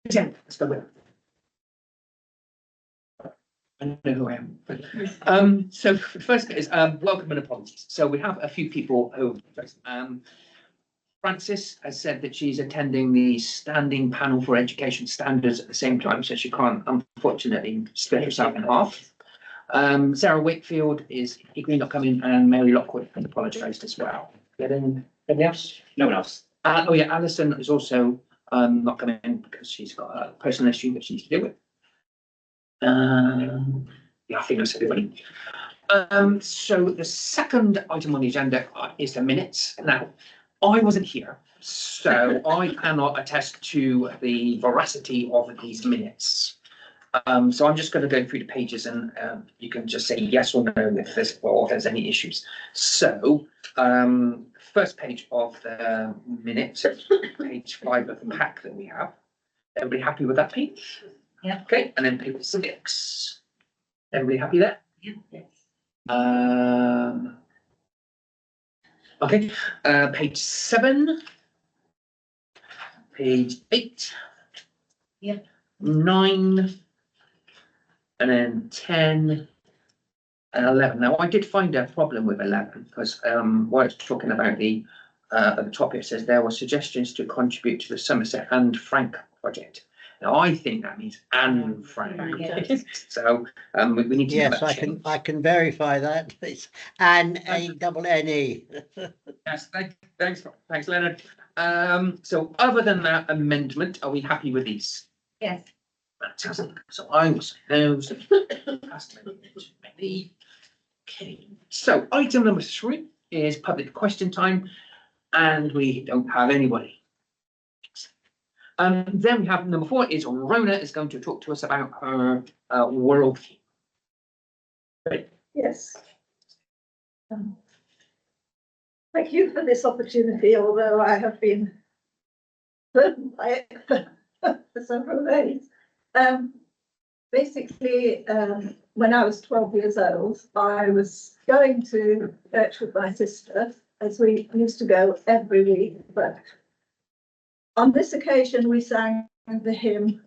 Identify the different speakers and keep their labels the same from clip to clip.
Speaker 1: Yeah, let's go with it. I know who I am. So the first bit is welcome and apologies. So we have a few people who Frances has said that she's attending the standing panel for education standards at the same time, so she can't unfortunately split herself in half. Sarah Wakefield is equally not coming, and Mary Lockwood has apologised as well. Anything else? No one else. Oh yeah, Alison is also not coming in because she's got a personal issue that she needs to deal with. Yeah, I think that's everybody. So the second item on the agenda is the minutes. Now, I wasn't here, so I cannot attest to the veracity of these minutes. So I'm just going to go through the pages, and you can just say yes or no if there's any issues. So, first page of the minutes, page 5 of the pack that we have. Everybody happy with that page?
Speaker 2: Yeah.
Speaker 1: Okay, and then page 6. Everybody happy there?
Speaker 2: Yeah. Yes.
Speaker 1: Okay, page 7. Page 8.
Speaker 2: Yeah.
Speaker 1: 9. And then 10 and 11. Now, I did find a problem with 11 because while it's talking about at the top, it says there were suggestions to contribute to the Somerset and Frank project. Now, I think that means and Frank.
Speaker 2: Yeah.
Speaker 1: So we need to.
Speaker 3: Yes, I can verify that. It's ANNE.
Speaker 1: Yes, thanks, Leonard. So other than that amendment, are we happy with these?
Speaker 2: Yes.
Speaker 1: Fantastic. So I was those. Okay. So item number 3 is public question time, and we don't have anybody. Then we have number 4 is Rona is going to talk to us about her worldview.
Speaker 4: Yes. Thank you for this opportunity, although I have been burdened by it for several days. Basically, when I was 12 years old, I was going to church with my sister, as we used to go every week. But on this occasion, we sang the hymn,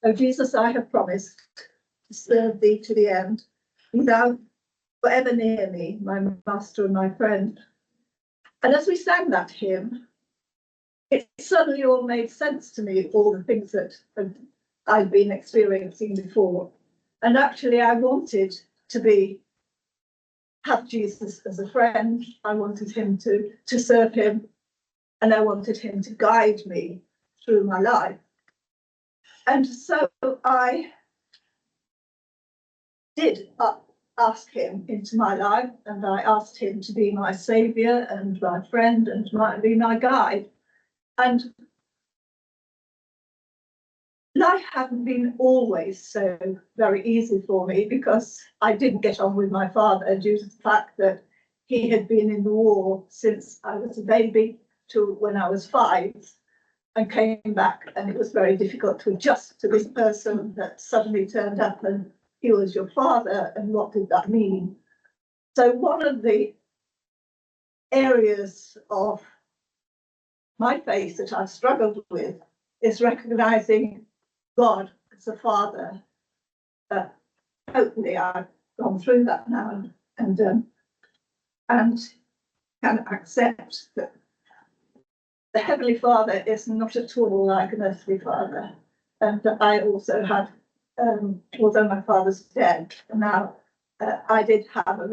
Speaker 4: "O Jesus, I have promised to serve thee to the end. Be thou forever near me, my master and my friend." And as we sang that hymn, it suddenly all made sense to me, all the things that I'd been experiencing before. And actually, I wanted to have Jesus as a friend. I wanted him to serve him, and I wanted him to guide me through my life. And so I did ask him into my life, and I asked him to be my saviour and my friend and be my guide. And life hadn't been always so very easy for me, because I didn't get on with my father due to the fact that he had been in the war since I was a baby to when I was 5, and came back, and it was very difficult to adjust to this person that suddenly turned up and he was your father, and what did that mean? So one of the areas of my faith that I've struggled with is recognizing God as a father. Hopefully I've gone through that now and can accept that the Heavenly Father is not at all like an earthly father. And I also had, although my father's dead now, I did have a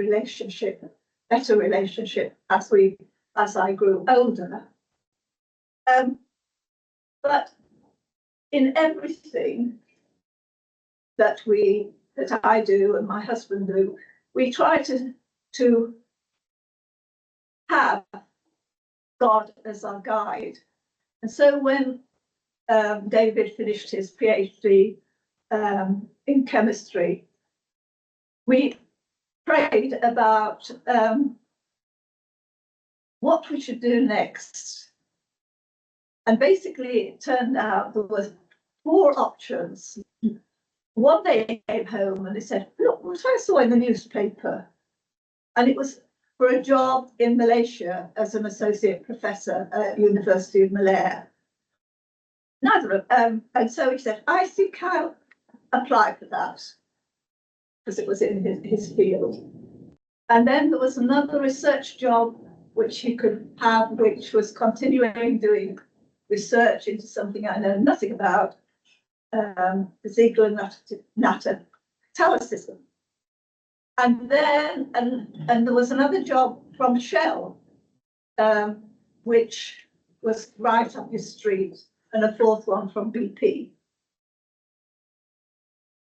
Speaker 4: better relationship as I grew older. But in everything that I do and my husband do, we try to have God as our guide. And so when David finished his PhD in chemistry, we prayed about what we should do next. And basically, it turned out there were 4 options. One day he came home and he said, "Look what I saw in the newspaper." And it was for a job in Malaysia as an associate professor at University of Malaya. neither of and so he said, I think I'll apply for that because it was in his field. And then there was another research job which he could have, which was continuing doing research into something I know nothing about, vesicular catalysis. And then, and there was another job from Shell, which was right up his street, and a fourth one from BP.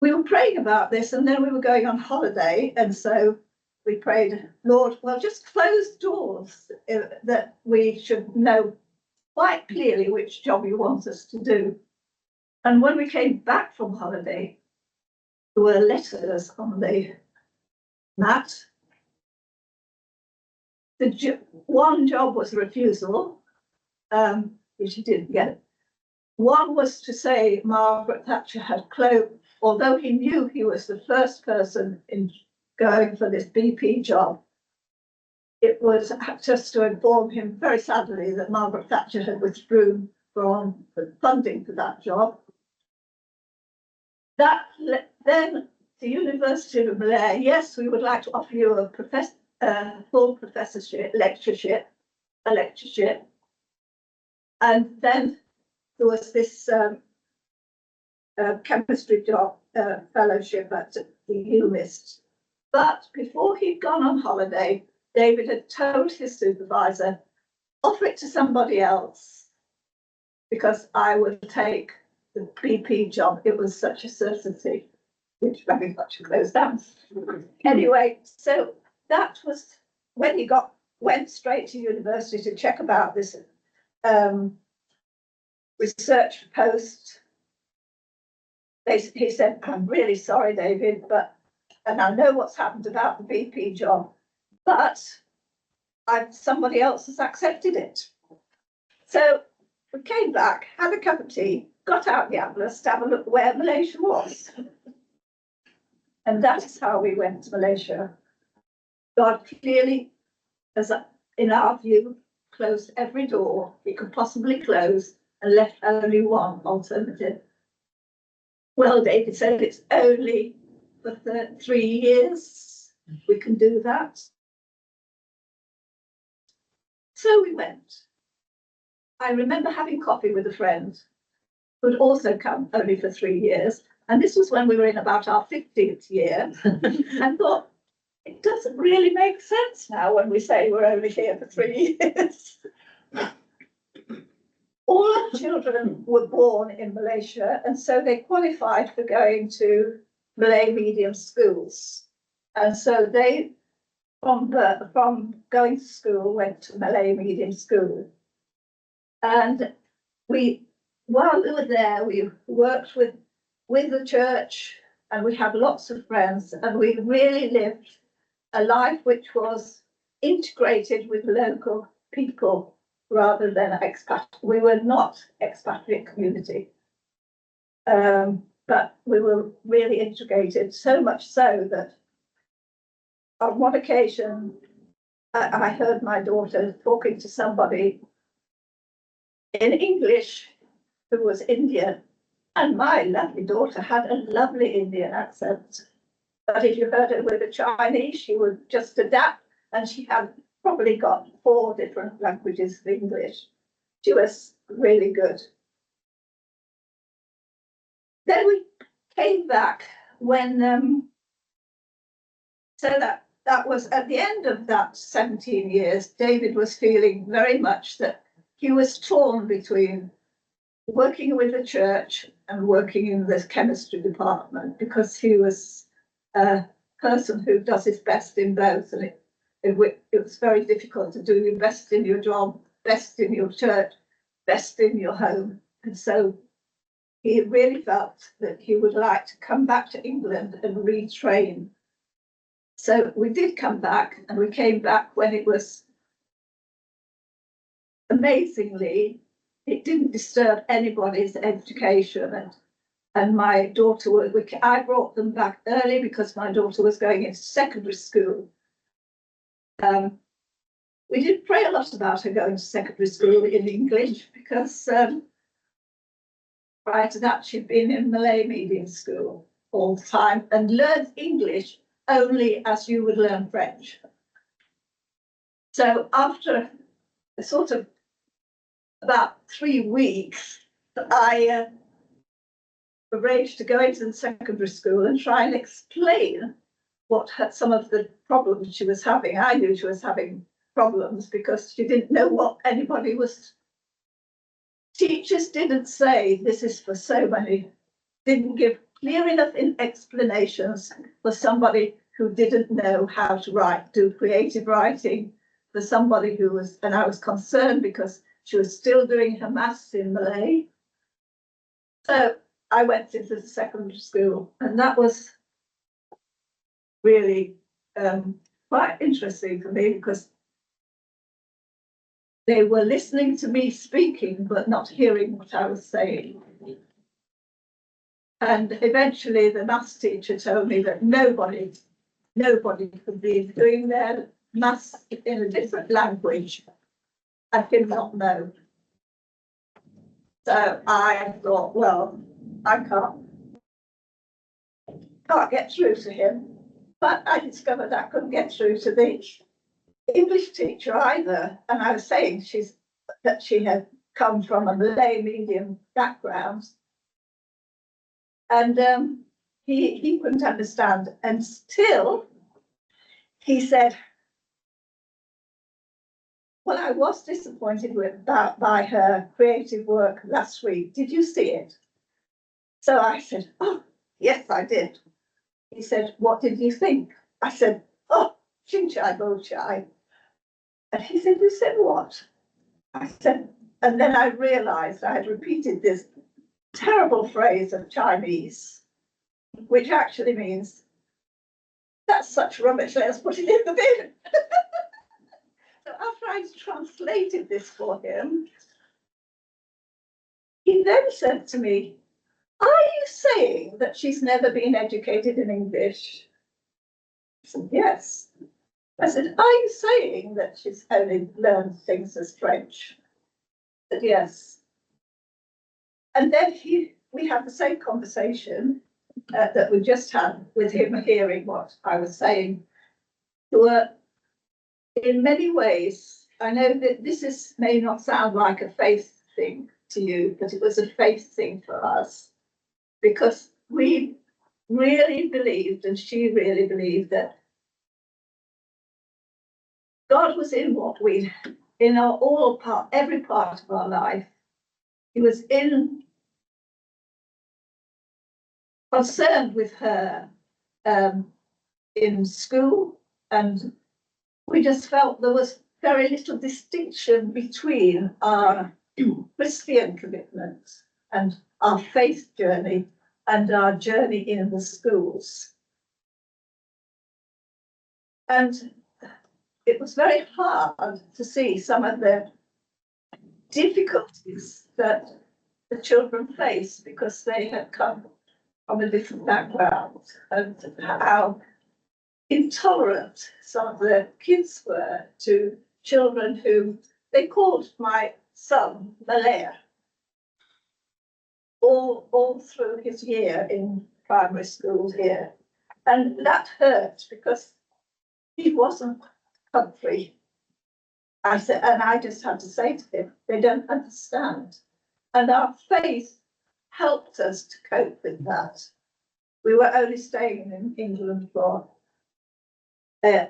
Speaker 4: We were praying about this, and then we were going on holiday, and so we prayed, Lord, well, just close doors that we should know quite clearly which job you want us to do. And when we came back from holiday, there were letters on the mat. One job was refusal, which he didn't get. One was to say Margaret Thatcher had closed, although he knew he was the first person in going for this BP job. It was just to inform him very sadly that Margaret Thatcher had withdrawn from the funding for that job. That then the University of Malaya, yes, we would like to offer you a full professorship, lectureship. And then there was this chemistry job, fellowship at the UMIST. But before he'd gone on holiday, David had told his supervisor, offer it to somebody else, because I would take the BP job. It was such a certainty, which very much closed down. Anyway, so that was when he went straight to university to check about this research post. He said, I'm really sorry, David, and I know what's happened about the BP job, but somebody else has accepted it. So we came back, had a cup of tea, got out the atlas to have a look where Malaysia was. And that is how we went to Malaysia. God clearly, as in our view, closed every door he could possibly close and left only one alternative. Well, David said it's only for 3 years we can do that. So we went. I remember having coffee with a friend who'd also come only for 3 years. And this was when we were in about our 50th year. And thought, it doesn't really make sense now when we say we're only here for 3 years. All our children were born in Malaysia, and so they qualified for going to Malay medium schools. And so they, from going to school, went to Malay medium school. And while we were there, we worked with the church, and we had lots of friends, and we really lived a life which was integrated with local people rather than expat. We were not expatriate community, but we were really integrated, so much so that on one occasion, I heard my daughter talking to somebody in English who was Indian, and my lovely daughter had a lovely Indian accent. But if you heard her with a Chinese, she would just adapt, and she had probably got 4 different languages of English. She was really good. Then we came back when, so that was at the end of that 17 years, David was feeling very much that he was torn between working with the church and working in the chemistry department, because he was a person who does his best in both, and it was very difficult to do your best in your job, best in your church, best in your home. And so he really felt that he would like to come back to England and retrain. So we did come back, and we came back when it was, amazingly, it didn't disturb anybody's education. And my daughter, I brought them back early because my daughter was going into secondary school. We did pray a lot about her going to secondary school in English, because Prior to that, she'd been in Malay medium school all the time and learned English only as you would learn French. So after a sort of about 3 weeks, I arranged to go into the secondary school and try and explain what had some of the problems she was having. I knew she was having problems because she didn't know what anybody was. Teachers didn't say this is for so many, didn't give clear enough explanations for somebody who didn't know how to write, do creative writing, for somebody who was, and I was concerned because she was still doing her maths in Malay. So I went into the secondary school, and that was really quite interesting for me because they were listening to me speaking, but not hearing what I was saying. And eventually the maths teacher told me that nobody could be doing their maths in a different language and him not know. So I thought, well, I can't get through to him. But I discovered I couldn't get through to the English teacher either. And I was saying that she had come from a Malay medium background. And he couldn't understand. And still, he said, well, I was disappointed by her creative work last week. Did you see it? So I said, oh, yes, I did. He said, what did you think? I said, oh, chin-chai, bo-chai. And he said, you said what? I said, and then I realized I had repeated this terrible phrase of Chinese, which actually means, that's such rubbish, let's put it in the bin. So after I'd translated this for him, he then said to me, are you saying that she's never been educated in English? I said, yes. I said, are you saying that she's only learned things as French? I said, yes. And then we had the same conversation that we just had with him hearing what I was saying. There were, in many ways, I know that this may not sound like a faith thing to you, but it was a faith thing for us because we really believed, and she really believed, that God was in every part of our life. He was concerned with her in school, and we just felt there was very little distinction between our Christian commitments and our faith journey and our journey in the schools. And it was very hard to see some of the difficulties that the children faced because they had come from a different background, and how intolerant some of the kids were to children who they called my son Malaya all through his year in primary school here. And that hurt because he wasn't country. I said, and I just had to say to him, they don't understand. And our faith helped us to cope with that. We were only staying in England for a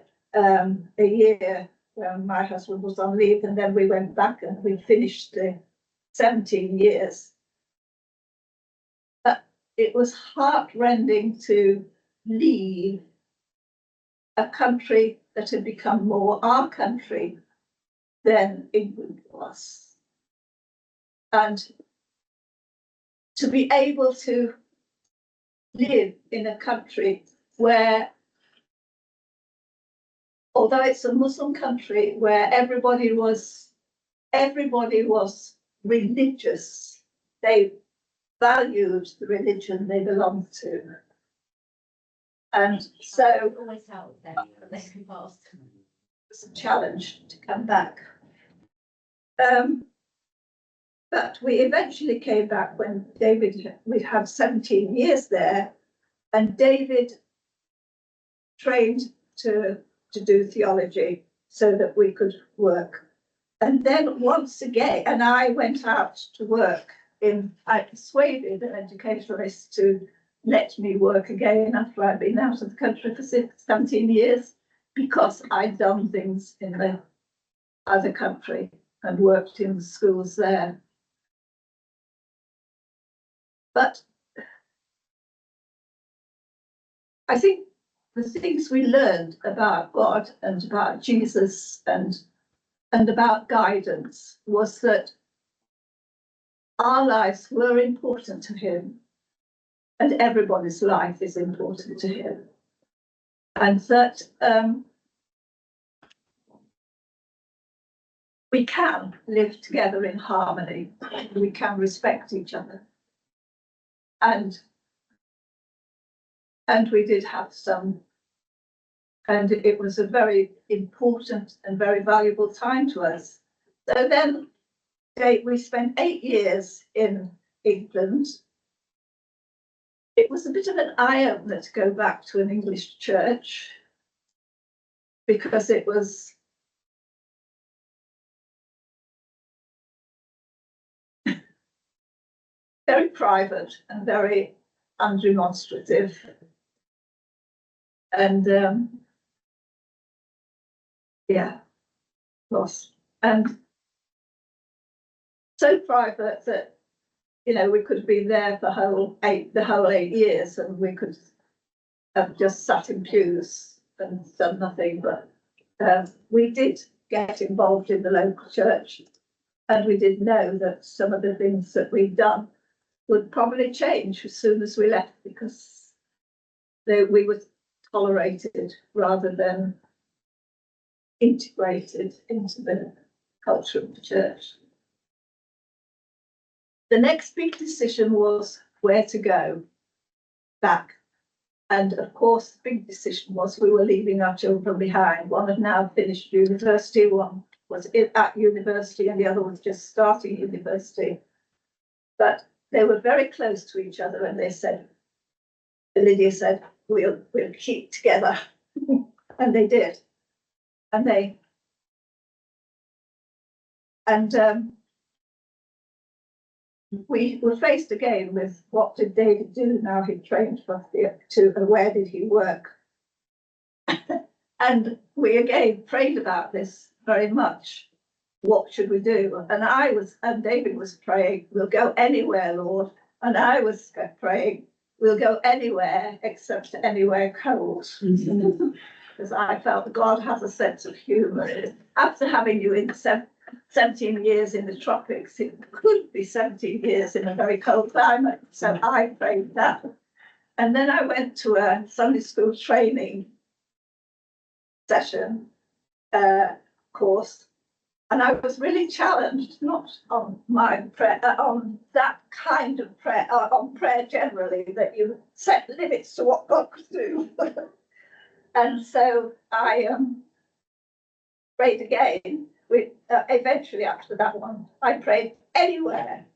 Speaker 4: year when my husband was on leave, and then we went back and we finished the 17 years. But it was heartrending to leave a country that had become more our country than England was. And to be able to live in a country where, although it's a Muslim country, where everybody was religious, they valued the religion they belonged to. And so
Speaker 2: always help them, but they can pass.
Speaker 4: it's a challenge to come back. But we eventually came back when David, we'd had 17 years there, and David trained to do theology so that we could work. And then once again, and I went out to work I persuaded an educationalist to let me work again after I'd been out of the country for 17 years, because I'd done things in the other country and worked in the schools there. But I think the things we learned about God and about Jesus and about guidance was that our lives were important to him, and everybody's life is important to him. And that we can live together in harmony, we can respect each other. And we did have some, and it was a very important and very valuable time to us. So then we spent 8 years in England. It was a bit of an eye-opener to go back to an English church, because it was very private and very undemonstrative. And yeah, was, and so private that, you know, we could have been there for the whole 8 years, and we could have just sat in pews and done nothing. But we did get involved in the local church, and we did know that some of the things that we'd done would probably change as soon as we left, because we were tolerated rather than integrated into the culture of the church. The next big decision was where to go back. And of course, the big decision was we were leaving our children behind. One had now finished university, one was at university, and the other was just starting university. But they were very close to each other, and they said, Lydia said, we'll keep together. And they did. We were faced again with, what did David do now he'd trained for and where did he work? And we again prayed about this very much. What should we do? And David was praying, we'll go anywhere, Lord. And I was praying, we'll go anywhere except anywhere cold. Because I felt God has a sense of humour. After having you in 17 years in the tropics, it could be 17 years in a very cold climate. So I prayed that. And then I went to a Sunday school training session course, and I was really challenged, not on my prayer, on that kind of prayer, on prayer generally, that you set limits to what God could do. And so I prayed again. Eventually, after that one, I prayed anywhere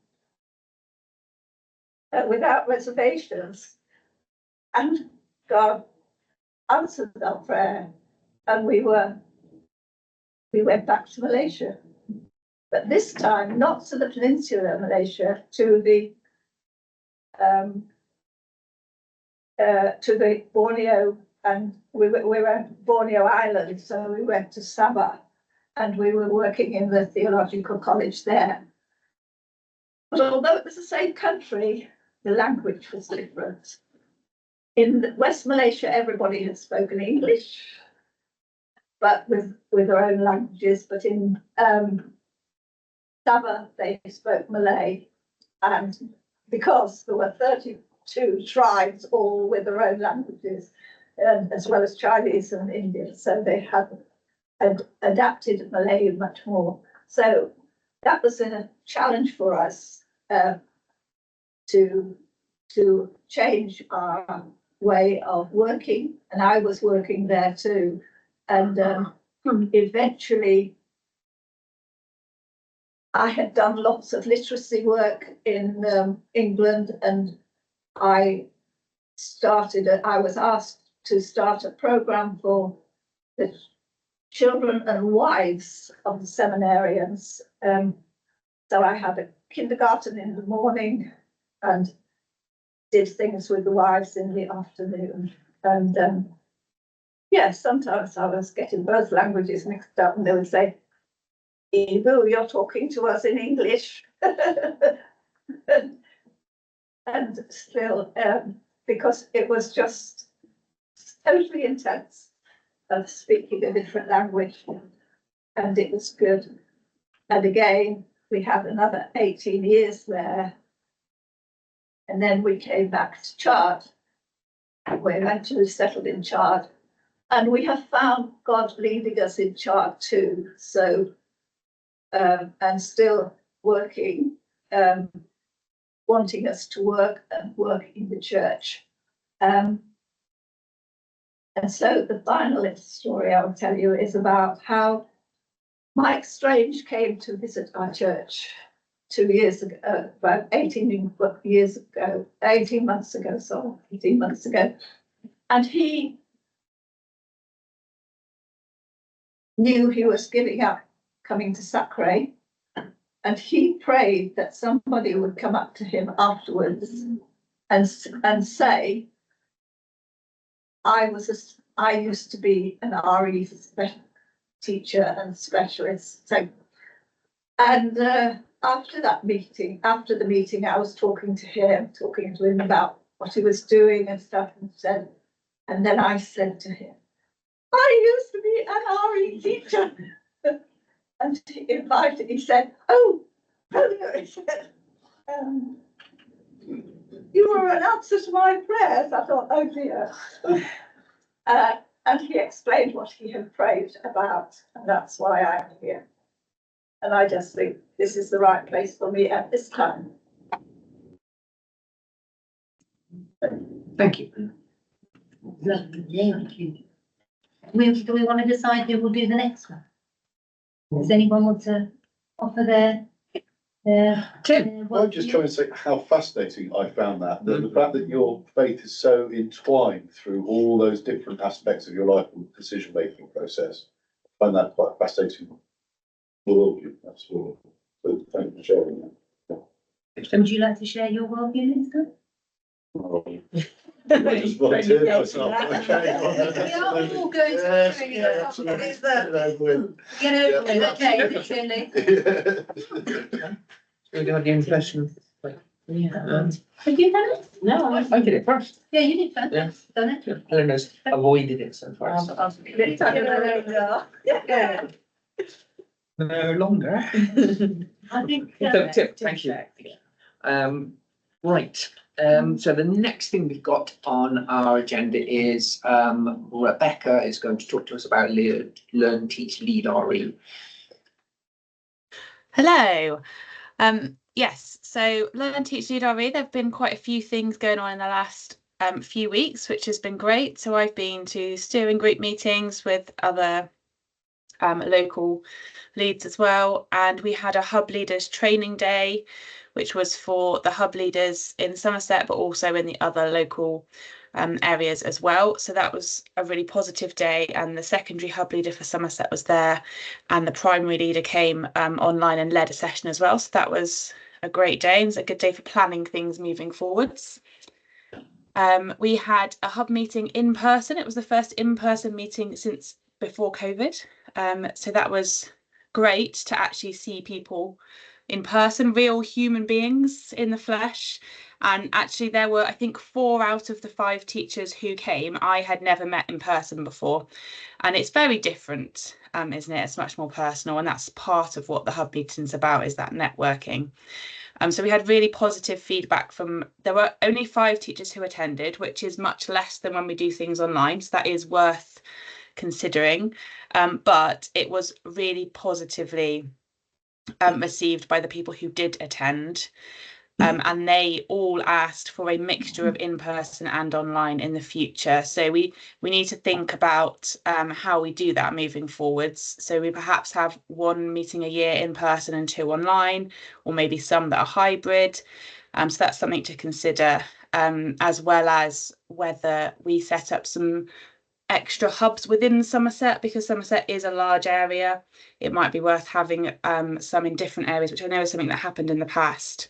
Speaker 4: without reservations, and God answered our prayer, and we went back to Malaysia, but this time not to the Peninsular Malaysia, to the Borneo, and we were at Borneo Island, so we went to Sabah. And we were working in the theological college there. But although it was the same country, the language was different. In West Malaysia, everybody had spoken English, but with their own languages. But in Sabah, they spoke Malay. And because there were 32 tribes, all with their own languages, as well as Chinese and Indian, so they had adapted Malay much more. So that was a challenge for us to change our way of working. And I was working there too. And eventually I had done lots of literacy work in England, and I was asked to start a program for the children and wives of the seminarians. So I had a kindergarten in the morning and did things with the wives in the afternoon. And yes, sometimes I was getting both languages mixed up, and they would say, "Ebu, you're talking to us in English." And still, because it was just totally intense of speaking a different language, and it was good. And again, we had another 18 years there, and then we came back to Chard. We eventually settled in Chard, and we have found God leading us in Chard too. So, and still working, wanting us to work in the church. And so the final story I'll tell you is about how Mike Strange came to visit our church 2 years ago, about 18 months ago. And he knew he was giving up coming to SACRE, and he prayed that somebody would come up to him afterwards and say, I used to be an RE teacher and specialist. So, and after the meeting, I was talking to him about what he was doing and stuff, and then I said to him, I used to be an RE teacher. And he said, "Oh, brother," he said, "you were an answer to my prayers." I thought, oh dear. And he explained what he had prayed about, and that's why I'm here. And I just think this is the right place for me at this time.
Speaker 1: Thank you.
Speaker 2: Thank you. Do we want to decide who will do the next one? Does anyone want to offer their
Speaker 1: Tim.
Speaker 5: I'll just try and say how fascinating I found that. The fact that your faith is so entwined through all those different aspects of your life and decision-making process. I find that quite fascinating. Worldview, absolutely. So thank you for sharing that.
Speaker 2: Would you like to share your worldview next time?
Speaker 5: I just volunteered myself.
Speaker 2: We are all going to bring it up. Get over it, okay, literally.
Speaker 1: We got the impression.
Speaker 2: Have you done it? No,
Speaker 1: I did it first.
Speaker 2: Yeah, you did first.
Speaker 1: Yeah.
Speaker 2: Done it.
Speaker 1: Eleanor's avoided it so far. No longer.
Speaker 2: I think.
Speaker 1: So, Tim, thank you. Right. So the next thing we've got on our agenda is Rebecca is going to talk to us about Learn, Teach, Lead RE.
Speaker 6: Hello. Yes, so Learn, Teach, Lead RE, there have been quite a few things going on in the last few weeks, which has been great. So I've been to steering group meetings with other local leads as well, and we had a hub leaders training day, which was for the hub leaders in Somerset, but also in the other local areas as well. So that was a really positive day, and the secondary hub leader for Somerset was there, and the primary leader came online and led a session as well. So that was a great day, and it was a good day for planning things moving forwards. We had a hub meeting in person. It was the first in-person meeting since before COVID. So that was great to actually see people in person, real human beings in the flesh. And actually there were, I think, 4 out of the 5 teachers who came I had never met in person before. And it's very different, isn't it? It's much more personal, and that's part of what the hub meeting's about, is that networking. So we had really positive feedback there were only 5 teachers who attended, which is much less than when we do things online. So that is worth considering, but it was really positively received by the people who did attend. and they all asked for a mixture of in-person and online in the future. So we need to think about how we do that moving forwards. So we perhaps have one meeting a year in person and 2 online, or maybe some that are hybrid. So that's something to consider, as well as whether we set up some extra hubs within Somerset, because Somerset is a large area. It might be worth having some in different areas, which I know is something that happened in the past.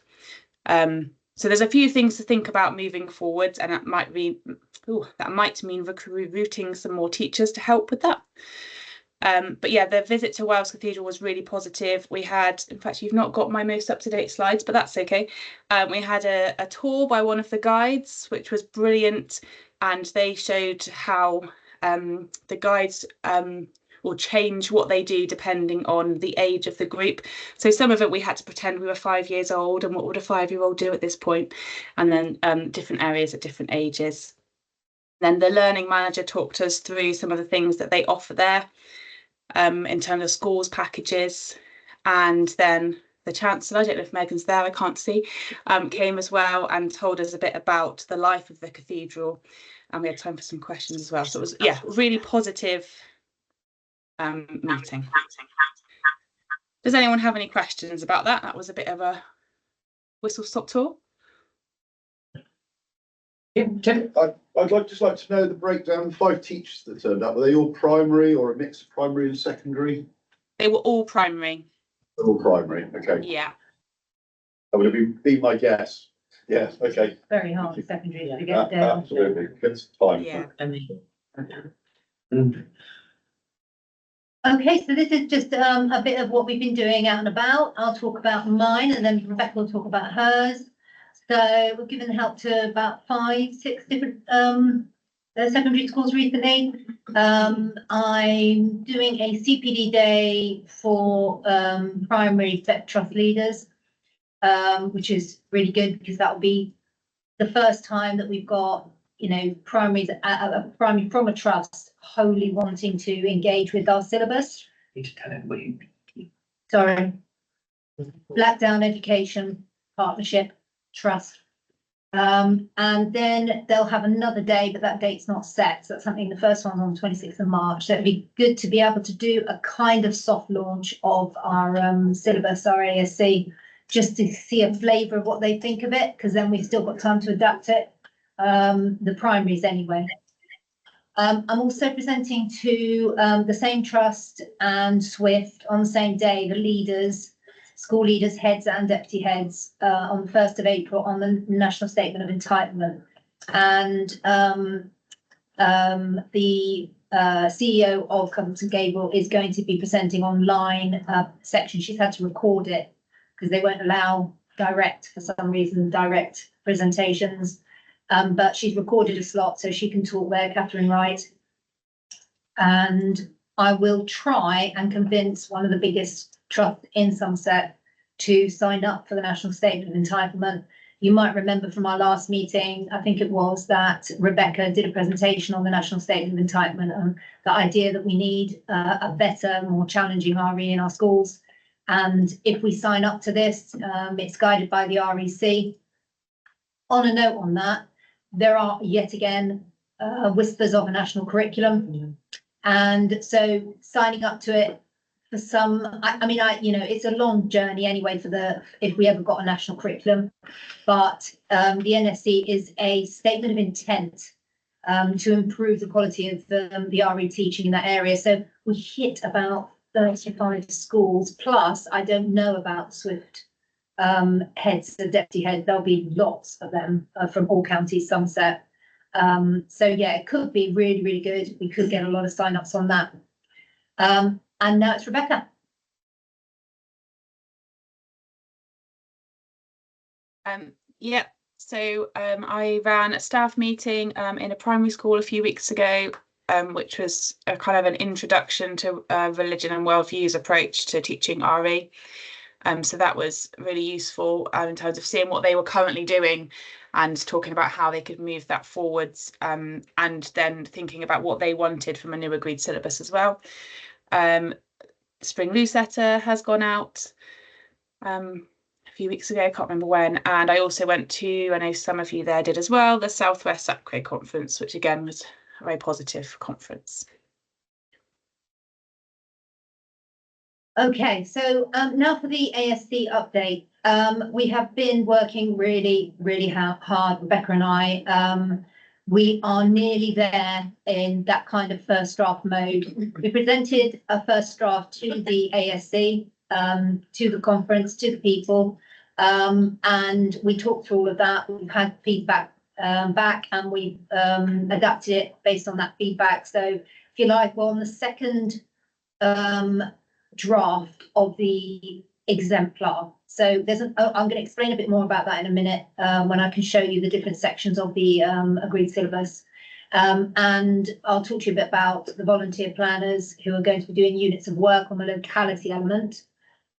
Speaker 6: So there's a few things to think about moving forwards, and that might mean recruiting some more teachers to help with that. But yeah, the visit to Wells Cathedral was really positive. We had, in fact, you've not got my most up-to-date slides, but that's okay. We had a tour by one of the guides, which was brilliant, and they showed how the guides will change what they do depending on the age of the group. So some of it we had to pretend we were 5 years old, and what would a 5-year-old do at this point? And then different areas at different ages. Then the learning manager talked us through some of the things that they offer there in terms of schools packages. And then the Chancellor, I don't know if Megan's there, I can't see, came as well and told us a bit about the life of the cathedral. And we had time for some questions as well. So it was, yeah, really positive meeting. Does anyone have any questions about that? That was a bit of a whistle-stop tour.
Speaker 1: Yeah, Tim?
Speaker 5: I'd just like to know the breakdown of 5 teachers that turned up. Were they all primary or a mix of primary and secondary?
Speaker 6: They were all primary.
Speaker 5: All primary, okay.
Speaker 6: Yeah.
Speaker 5: That would have been my guess. Yes, okay.
Speaker 2: Very hard secondary to get down.
Speaker 5: Absolutely, it's time.
Speaker 6: Yeah.
Speaker 2: Okay, so this is just a bit of what we've been doing out and about. I'll talk about mine, and then Rebecca will talk about hers. So we've given help to about 5, 6 different secondary schools recently. I'm doing a CPD day for primary vet trust leaders, which is really good because that will be the first time that we've got, you know, primaries primary from a trust wholly wanting to engage with our syllabus.
Speaker 1: Need to tell everybody.
Speaker 2: Sorry. Blackdown Education Partnership Trust. And then they'll have another day, but that date's not set. So that's something, the first one's on the 26th of March. So it'd be good to be able to do a kind of soft launch of our syllabus, our ASC, just to see a flavour of what they think of it, because then we've still got time to adapt it. The primaries anyway. I'm also presenting to the same trust and Swift on the same day, the leaders, school leaders, heads and deputy heads, on the 1st of April on the National Statement of Entitlement. And the CEO of Coventry Gable is going to be presenting online section. She's had to record it because they won't allow for some reason, direct presentations. But she's recorded a slot so she can talk there, Catherine Wright. And I will try and convince one of the biggest trusts in Somerset to sign up for the National Statement of Entitlement. You might remember from our last meeting, I think it was, that Rebecca did a presentation on the National Statement of Entitlement and the idea that we need a better, more challenging RE in our schools. And if we sign up to this, it's guided by the REC. On a note on that, there are yet again whispers of a national curriculum. And so signing up to it for some, I mean, you know, it's a long journey anyway for if we ever got a national curriculum, but the NSC is a statement of intent to improve the quality of the RE teaching in that area. So we hit about 35 schools, plus I don't know about Swift heads, the deputy heads. There'll be lots of them from all counties, Somerset. So yeah, it could be really, really good. We could get a lot of sign-ups on that. And now it's Rebecca.
Speaker 6: Yeah, so I ran a staff meeting in a primary school a few weeks ago, which was a kind of an introduction to religion and worldviews approach to teaching RE. So that was really useful in terms of seeing what they were currently doing and talking about how they could move that forwards, and then thinking about what they wanted from a new agreed syllabus as well. Spring newsletter has gone out a few weeks ago, can't remember when. And I also went to, I know some of you there did as well, the Southwest SACRE conference, which again was a very positive conference.
Speaker 2: Okay, so now for the ASC update. We have been working really hard, Rebecca and I. We are nearly there in that kind of first draft mode. We presented a first draft to the ASC, to the conference, to the people, and we talked through all of that. We've had feedback back, and we've adapted it based on that feedback. So if you like, we're on the second draft of the exemplar. So there's I'm going to explain a bit more about that in a minute when I can show you the different sections of the agreed syllabus. And I'll talk to you a bit about the volunteer planners who are going to be doing units of work on the locality element.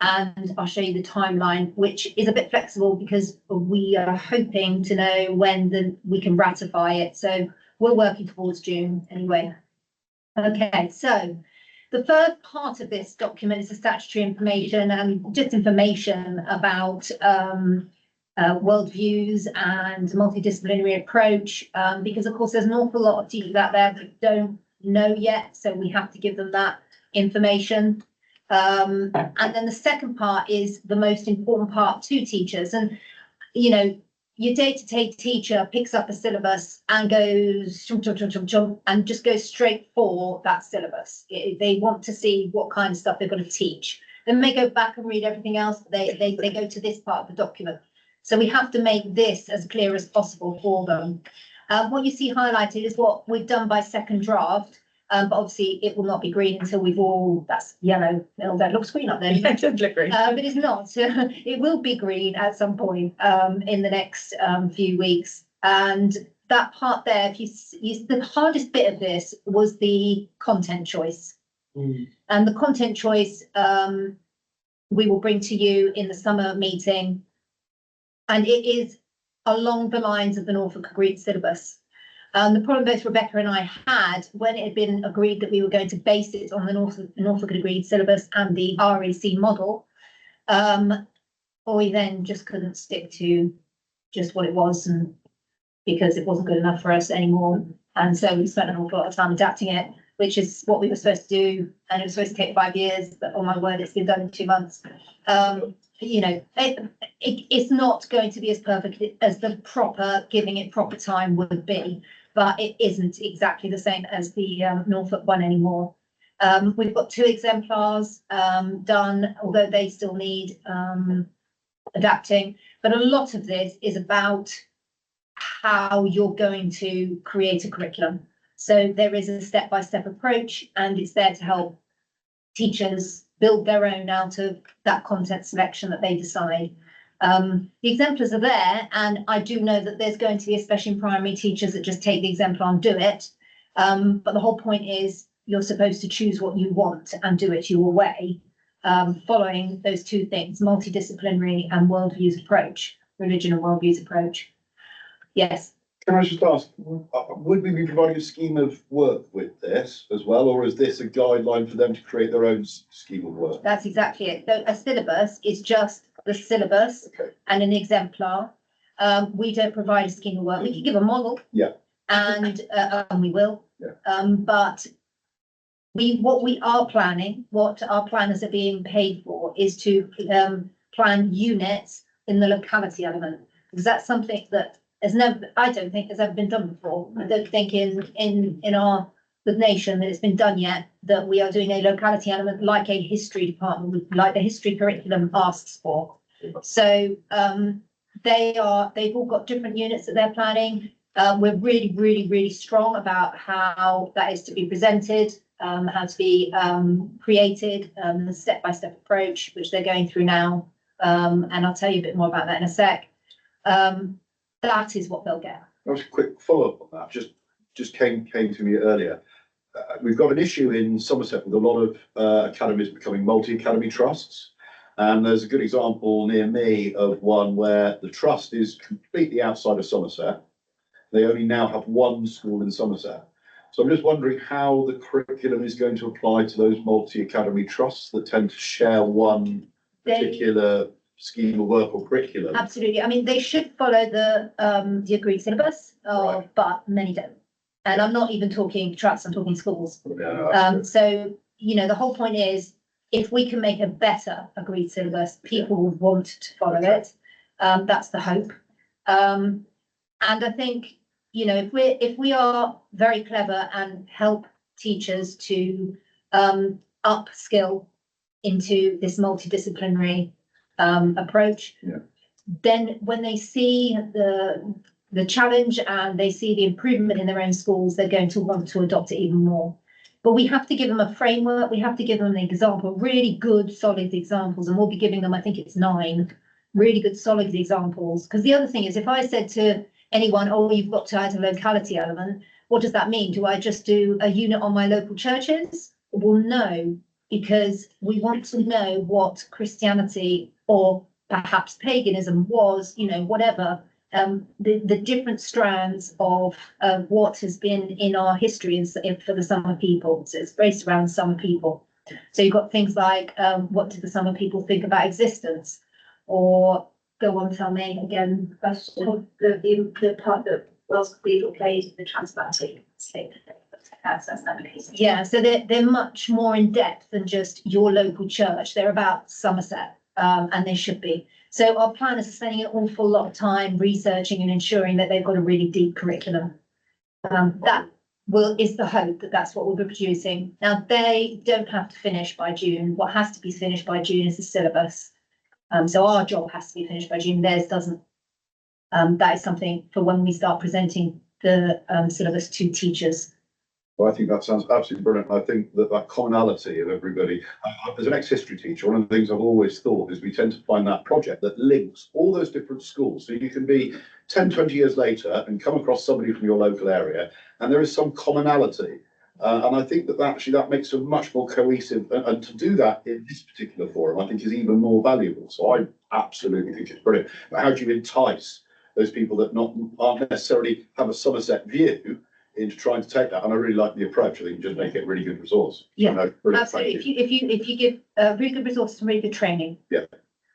Speaker 2: And I'll show you the timeline, which is a bit flexible because we are hoping to know when we can ratify it. So we're working towards June anyway. Okay, so the first part of this document is the statutory information and just information about worldviews and multidisciplinary approach, because of course there's an awful lot of teachers out there that don't know yet, so we have to give them that information. And then the second part is the most important part to teachers. And, you know, your day-to-day teacher picks up a syllabus and goes and just goes straight for that syllabus. They want to see what kind of stuff they're going to teach. They may go back and read everything else, but they go to this part of the document. So we have to make this as clear as possible for them. What you see highlighted is what we've done by second draft. But obviously it will not be green until we've all, that's yellow, that looks green up there.
Speaker 6: Yeah, it does look green.
Speaker 2: But it's not. It will be green at some point in the next few weeks. And that part there, if you the hardest bit of this was the content choice. And the content choice we will bring to you in the summer meeting. And it is along the lines of the Norfolk Agreed syllabus. The problem both Rebecca and I had when it had been agreed that we were going to base it on the Norfolk Agreed syllabus and the RAC model, we then just couldn't stick to just what it was, and because it wasn't good enough for us anymore. And so we spent an awful lot of time adapting it, which is what we were supposed to do, and it was supposed to take 5 years, but oh my word, it's been done in 2 months. You know, it's not going to be as perfect as the giving it proper time would be, but it isn't exactly the same as the Norfolk one anymore. We've got 2 exemplars done, although they still need adapting. But a lot of this is about how you're going to create a curriculum. So there is a step-by-step approach, and it's there to help teachers build their own out of that content selection that they decide. The exemplars are there, and I do know that there's going to be, especially in primary, teachers that just take the exemplar and do it. But the whole point is you're supposed to choose what you want and do it your way, following those 2 things, multidisciplinary and worldviews approach, religion and worldviews approach. Yes.
Speaker 5: Can I just ask, would we be providing a scheme of work with this as well, or is this a guideline for them to create their own scheme of work?
Speaker 2: That's exactly it. So a syllabus is just the syllabus and an exemplar. We don't provide a scheme of work. We can give a model. Yeah. And we will. Yeah. But what we are planning, what our planners are being paid for, is to plan units in the locality element, because that's something that I don't think has ever been done before. I don't think in the nation that it's been done yet, that we are doing a locality element like a history department, like the history curriculum asks for. So they've all got different units that they're planning. We're really strong about how that is to be presented, how to be created, the step-by-step approach, which they're going through now. And I'll tell you a bit more about that in a sec. That is what they'll get.
Speaker 5: Just a quick follow-up on that. Just came to me earlier. We've got an issue in Somerset with a lot of academies becoming multi-academy trusts. And there's a good example near me of one where the trust is completely outside of Somerset. They only now have 1 school in Somerset. So I'm just wondering how the curriculum is going to apply to those multi-academy trusts that tend to share one particular scheme of work or curriculum.
Speaker 2: Absolutely. I mean, they should follow the agreed syllabus,
Speaker 5: Right.
Speaker 2: but many don't. And I'm not even talking trusts, I'm talking schools.
Speaker 5: Yeah, that's
Speaker 2: So, you know, the whole point is, if we can make a better agreed syllabus, people will want to follow it. That's the hope. And I think, you know, if we are very clever and help teachers to upskill into this multidisciplinary approach,
Speaker 5: Yeah.
Speaker 2: then when they see the challenge and they see the improvement in their own schools, they're going to want to adopt it even more. But we have to give them a framework. We have to give them an example, really good, solid examples, and we'll be giving them, I think it's 9 really good, solid examples. Because the other thing is, if I said to anyone, "Oh, you've got to add a locality element," what does that mean? Do I just do a unit on my local churches? Well, no, because we want to know what Christianity or perhaps paganism was, you know, whatever, the different strands of what has been in our history for the Summer people. So it's based around Summer people. So you've got things like, what did the Summer people think about existence? Or go on, tell me again, question. The part that Wells Cathedral played in the transatlantic state. Yeah, so they're much more in depth than just your local church. They're about Somerset, and they should be. So our planners are spending an awful lot of time researching and ensuring that they've got a really deep curriculum. That is the hope that that's what we'll be producing. Now, they don't have to finish by June. What has to be finished by June is the syllabus. So our job has to be finished by June, theirs doesn't. That is something for when we start presenting the syllabus to teachers.
Speaker 5: Well, I think that sounds absolutely brilliant. I think that commonality of everybody, as an ex-history teacher, one of the things I've always thought is we tend to find that project that links all those different schools. So you can be 10, 20 years later and come across somebody from your local area, and there is some commonality. And I think that makes a much more cohesive, and to do that in this particular forum, I think is even more valuable. So I absolutely think it's brilliant. But how do you entice those people that aren't necessarily have a Somerset view into trying to take that? And I really like the approach. I think you just make it a really good resource.
Speaker 2: Yeah,
Speaker 5: so, no,
Speaker 2: absolutely. If you give really good resources and really good training.
Speaker 5: Yeah.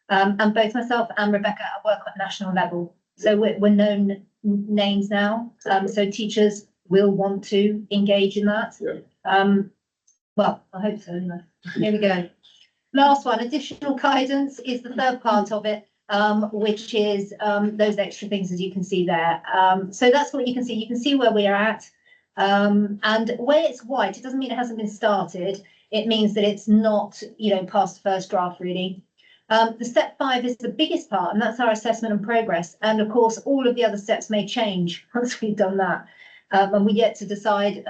Speaker 2: And both myself and Rebecca work at national level, so we're known names now. So teachers will want to engage in that.
Speaker 5: Yeah.
Speaker 2: Well, I hope so. Anyway. Here we go. Last one, additional guidance is the third part of it, which is those extra things, as you can see there. So that's what you can see. You can see where we are at. And where it's white, it doesn't mean it hasn't been started. It means that it's not, you know, past the first draft, really. The step 5 is the biggest part, and that's our assessment and progress. And of course, all of the other steps may change once we've done that. And we yet to decide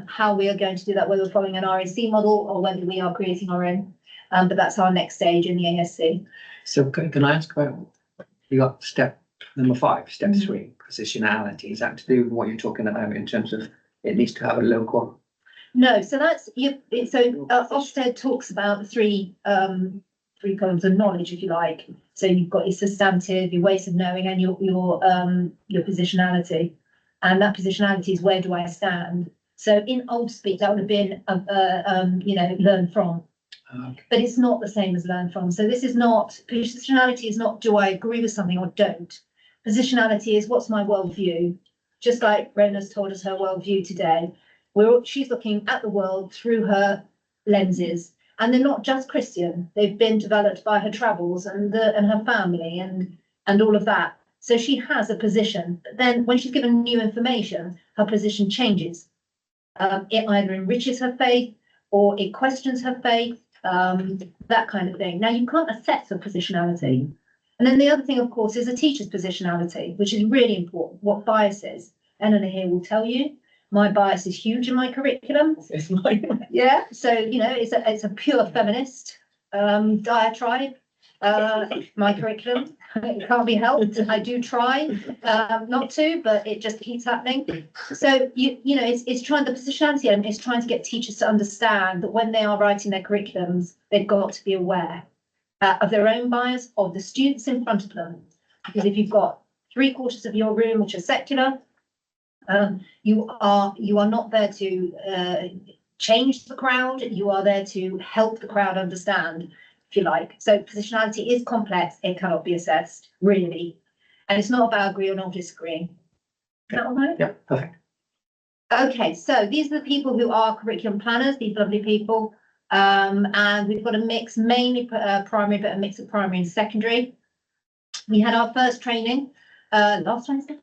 Speaker 2: how we are going to do that, whether we're following an RAC model or whether we are creating our own. But that's our next stage in the ASC.
Speaker 1: So can I ask about, you got step number 5, step 3, positionality. Is that to do with what you're talking about in terms of it needs to have a local?
Speaker 2: No, so that's so Ofsted talks about the three columns of knowledge, if you like. So you've got your substantive, your ways of knowing, and your positionality. And that positionality is where do I stand? So in old speak, that would have been learn from.
Speaker 1: Okay.
Speaker 2: But it's not the same as learn from. So this is not, positionality is not do I agree with something or don't. Positionality is what's my worldview. Just like Rona's told us her worldview today. She's looking at the world through her lenses. And they're not just Christian. They've been developed by her travels and her family and all of that. So she has a position. But then when she's given new information, her position changes. It either enriches her faith or it questions her faith. That kind of thing. Now, you can't assess a positionality. And then the other thing, of course, is a teacher's positionality, which is really important. What bias is. Eleanor here will tell you, my bias is huge in my curriculum. Yeah, so, you know, it's a pure feminist diatribe. My curriculum, it can't be helped. I do try not to, but it just keeps happening. So, you know, it's trying, the positionality element is trying to get teachers to understand that when they are writing their curriculums, they've got to be aware of their own bias, of the students in front of them. Because if you've got 3/4 of your room which are secular, you are not there to change the crowd. You are there to help the crowd understand. if you like. So positionality is complex, it cannot be assessed, really. And it's not about agree or not disagree. Is that all right?
Speaker 1: Yeah, perfect.
Speaker 2: Okay, so these are the people who are curriculum planners, these lovely people. And we've got a mix, mainly primary, but a mix of primary and secondary. We had our first training last Wednesday,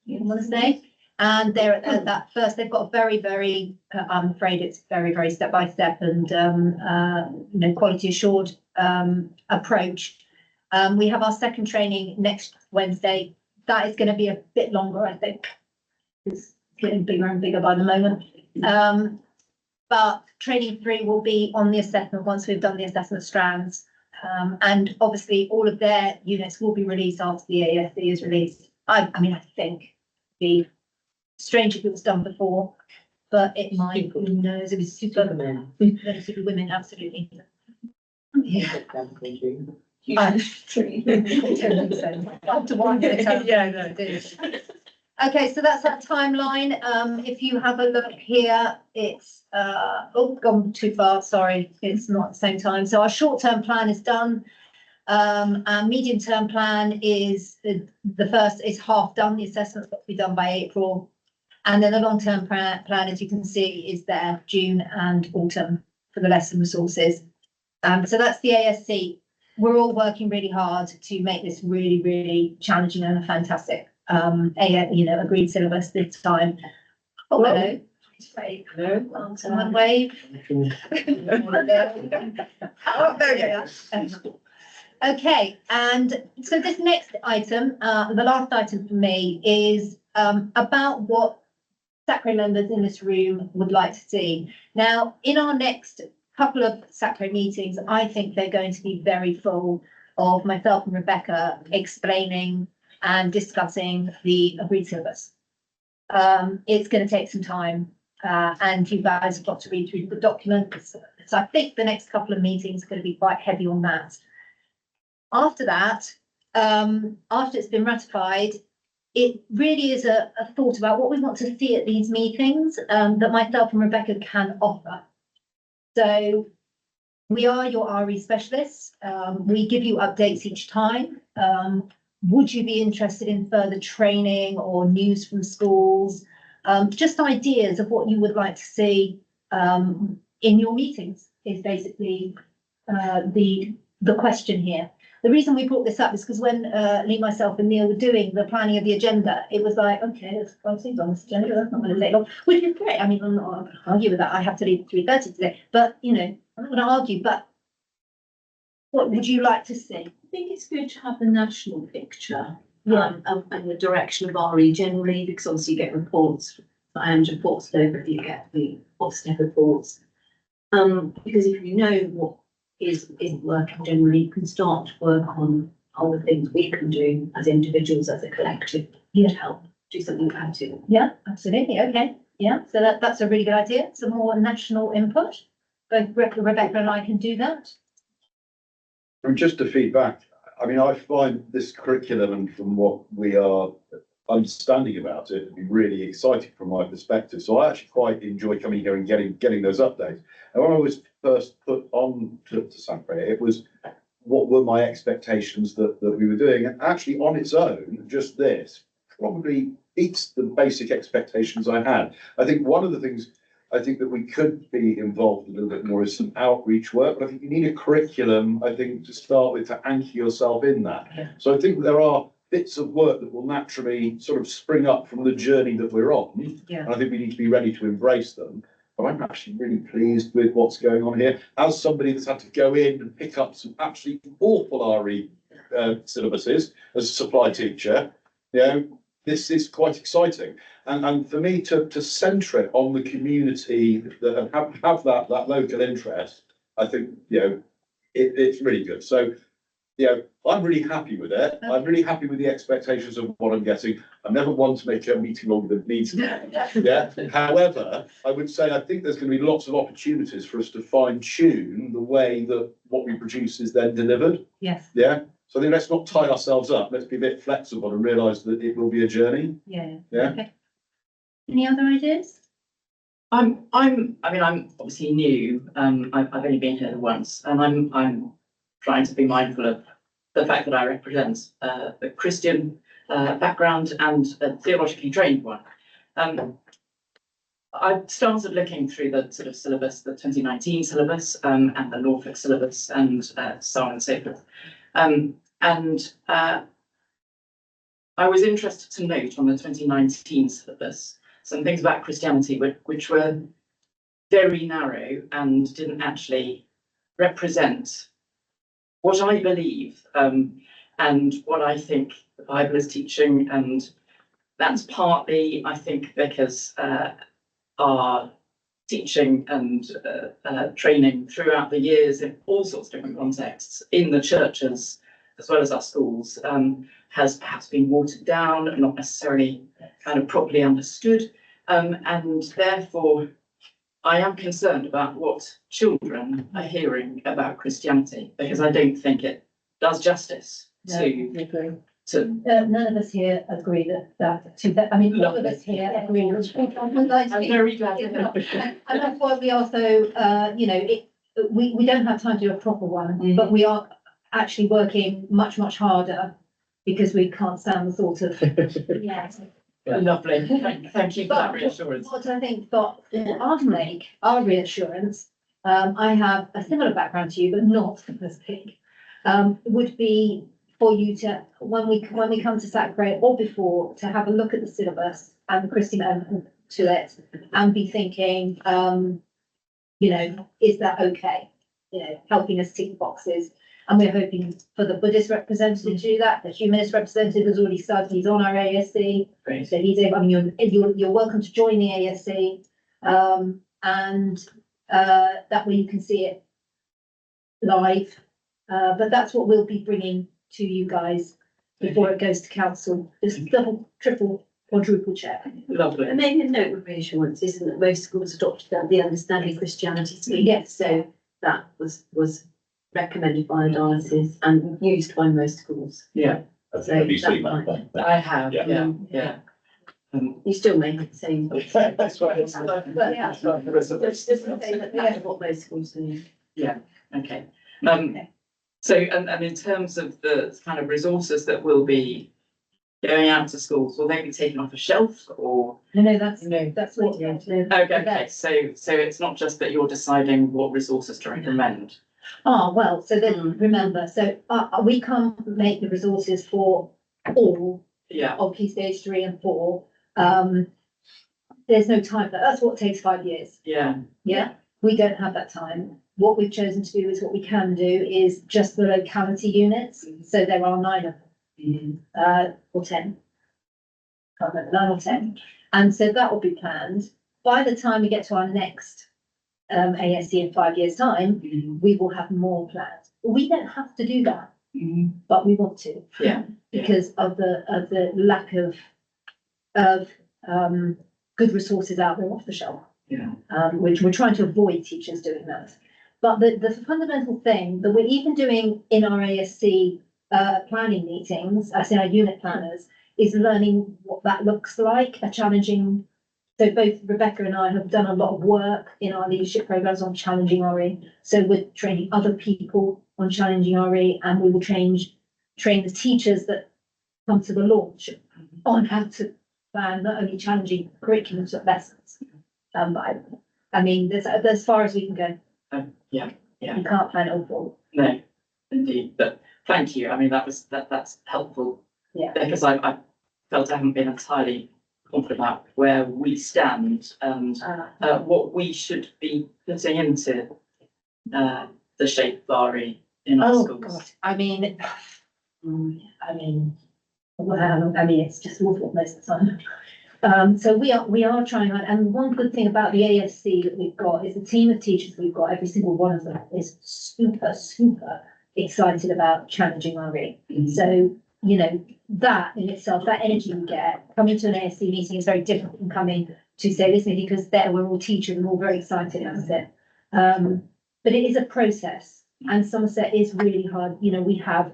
Speaker 2: Wednesday, and they're at that first. They've got a very, I'm afraid it's very step by step and quality assured approach. We have our second training next Wednesday. That is going to be a bit longer, I think. It's getting bigger and bigger by the moment. But training 3 will be on the assessment once we've done the assessment strands. And obviously all of their units will be released after the ASC is released. I mean, I think it'd be strange if it was done before, but it might, who knows, it was super women, absolutely. Yeah. Okay, so that's that timeline. If you have a look here, it's gone too far, sorry, it's not at the same time. So our short-term plan is done. Our medium-term plan is the first is half done, the assessment's got to be done by April. And then the long-term plan, as you can see, is there June and autumn for the lesson resources. So that's the ASC. We're all working really hard to make this really challenging and a fantastic agreed syllabus this time. Oh, hello. Someone wave. Oh, there you go. Okay, and so this next item, the last item for me, is about what SACRE members in this room would like to see. Now, in our next couple of SACRE meetings, I think they're going to be very full of myself and Rebecca explaining and discussing the agreed syllabus. It's going to take some time, and you guys have got to read through the documents. So I think the next couple of meetings are going to be quite heavy on that. After that, after it's been ratified, it really is a thought about what we want to see at these meetings that myself and Rebecca can offer. So we are your RE specialists. We give you updates each time. Would you be interested in further training or news from schools? Just ideas of what you would like to see in your meetings is basically the question here. The reason we brought this up is because when Lee, myself and Neil were doing the planning of the agenda, it was like, okay, there's 5 things on this agenda, that's not going to take long, which is great. I mean, I'm not going to argue with that. I have to leave at 3:30 today, but, I'm not going to argue, but what would you like to see?
Speaker 7: I think it's good to have the national picture and the direction of RE generally, because obviously you get reports and reports over, you get the Ofsted reports. Because if you know what isn't working generally, you can start to work on all the things we can do as individuals, as a collective, to help do something about it.
Speaker 2: Yeah, absolutely. Okay. Yeah, so that's a really good idea. Some more national input. Both Rebecca and I can do that.
Speaker 5: And just to feedback, I mean, I find this curriculum, and from what we are understanding about it, to be really exciting from my perspective. So I actually quite enjoy coming here and getting those updates. And when I was first put on to SACRE, it was what were my expectations that we were doing. And actually on its own, just this probably beats the basic expectations I had. I think one of the things I think that we could be involved a little bit more is some outreach work, but I think you need a curriculum, I think, to start with, to anchor yourself in that.
Speaker 2: Yeah.
Speaker 5: So I think there are bits of work that will naturally sort of spring up from the journey that we're on.
Speaker 2: Yeah.
Speaker 5: And I think we need to be ready to embrace them. But I'm actually really pleased with what's going on here. As somebody that's had to go in and pick up some absolutely awful RE syllabuses as a supply teacher, this is quite exciting. And for me to centre it on the community that have that local interest, I think, it's really good. So, I'm really happy with it. I'm really happy with the expectations of what I'm getting. I'm never one to make a meeting longer than it needs to be. Yeah. However, I would say I think there's going to be lots of opportunities for us to fine tune the way that what we produce is then delivered.
Speaker 2: Yes.
Speaker 5: Yeah. So I think let's not tie ourselves up. Let's be a bit flexible and realise that it will be a journey.
Speaker 2: Yeah.
Speaker 5: Yeah.
Speaker 2: Okay. Any other ideas?
Speaker 8: I'm obviously new. I've only been here once, and I'm trying to be mindful of the fact that I represent a Christian background and a theologically trained one. I started looking through the sort of syllabus, the 2019 syllabus, and the Norfolk syllabus, and so on and so forth. I was interested to note on the 2019 syllabus some things about Christianity which were very narrow and didn't actually represent what I believe and what I think the Bible is teaching, and that's partly, I think, because our teaching and training throughout the years in all sorts of different contexts in the churches as well as our schools has perhaps been watered down and not necessarily kind of properly understood, and therefore I am concerned about what children are hearing about Christianity, because I don't think it does justice to
Speaker 2: None of us here agree I mean, all of us here agree.
Speaker 8: I'm very glad to hear.
Speaker 2: And that's why we are so, we don't have time to do a proper one, but we are actually working much, much harder because we can't stand the thought of,
Speaker 8: Lovely, thank you for that
Speaker 2: But
Speaker 8: reassurance.
Speaker 2: what I think for our sake, our reassurance, I have a similar background to you, but not as big, would be for you to, when we come to SACRE or before, to have a look at the syllabus and the Christian element to it and be thinking, is that okay? Helping us tick boxes. And we're hoping for the Buddhist representative to do that. The humanist representative has already started, he's on our ASC.
Speaker 8: Great.
Speaker 2: So he's able, I mean, you're welcome to join the ASC. That way you can see it live. But that's what we'll be bringing to you guys before it goes to council. Just double, triple, quadruple check.
Speaker 8: Lovely.
Speaker 7: And maybe a note of reassurance isn't that most schools adopted the Understanding Christianity suite.
Speaker 2: Yes.
Speaker 7: So that was recommended by the diocese and used by most schools.
Speaker 8: Yeah,
Speaker 7: Have you seen that?
Speaker 8: I have,
Speaker 5: Yeah.
Speaker 8: yeah.
Speaker 7: You still make it the same.
Speaker 5: That's right.
Speaker 2: But yeah.
Speaker 7: Just to say that that's what most schools do.
Speaker 8: Okay. So, and in terms of the kind of resources that will be going out to schools, will they be taken off a shelf or?
Speaker 2: No, that's what.
Speaker 8: Okay, so it's not just that you're deciding what resources to recommend.
Speaker 2: Oh, well, so then remember, so we can't make the resources for all
Speaker 8: Yeah,
Speaker 2: of Key Stage 3 and 4. There's no time for that. That's what takes 5 years.
Speaker 8: yeah,
Speaker 2: Yeah, we don't have that time. What we've chosen to do is what we can do is just the locality units. So there are 9 of them, or 10. Can't remember, 9 or 10. And so that will be planned. By the time we get to our next ASC in 5 years' time, we will have more planned. We don't have to do that, but we want to.
Speaker 8: Yeah.
Speaker 2: Because of the lack of good resources out there off the shelf.
Speaker 8: Yeah.
Speaker 2: Which we're trying to avoid teachers doing that. But the fundamental thing that we're even doing in our ASC planning meetings, as in our unit planners, is learning what that looks like, a challenging. So both Rebecca and I have done a lot of work in our leadership programs on challenging RE. So we're training other people on challenging RE, and we will train the teachers that come to the launch on how to plan not only challenging curriculums but lessons. But I mean, there's as far as we can go.
Speaker 8: Yeah.
Speaker 2: You can't plan it all forward.
Speaker 8: No, indeed, but thank you. I mean, that's helpful.
Speaker 2: Yeah.
Speaker 8: Because I felt I haven't been entirely confident about where we stand and what we should be putting into the shape of RE in our schools.
Speaker 2: God, I mean, well, it's just awful most of the time. So we are trying hard, and one good thing about the ASC that we've got is the team of teachers we've got. Every single one of them is super excited about challenging RE. So that in itself, that energy you get coming to an ASC meeting is very different from coming to say this meeting, because there we're all teachers and all very excited about it. But it is a process, and Somerset is really hard. We have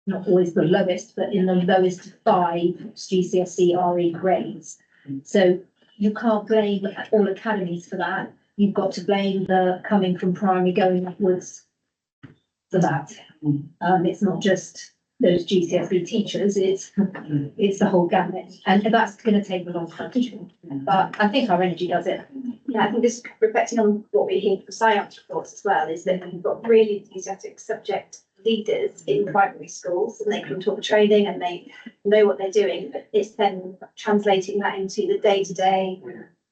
Speaker 2: not always the lowest, but in the lowest 5 GCSE RE grades. So you can't blame all academies for that. You've got to blame the coming from primary going upwards for that. It's not just those GCSE teachers, it's the whole gamut, and that's going to take a long time. But I think our energy does it.
Speaker 9: Yeah, I think this reflecting on what we hear from science reports as well, is that we've got really enthusiastic subject leaders in primary schools, and they come to all the training and they know what they're doing, but it's then translating that into the day-to-day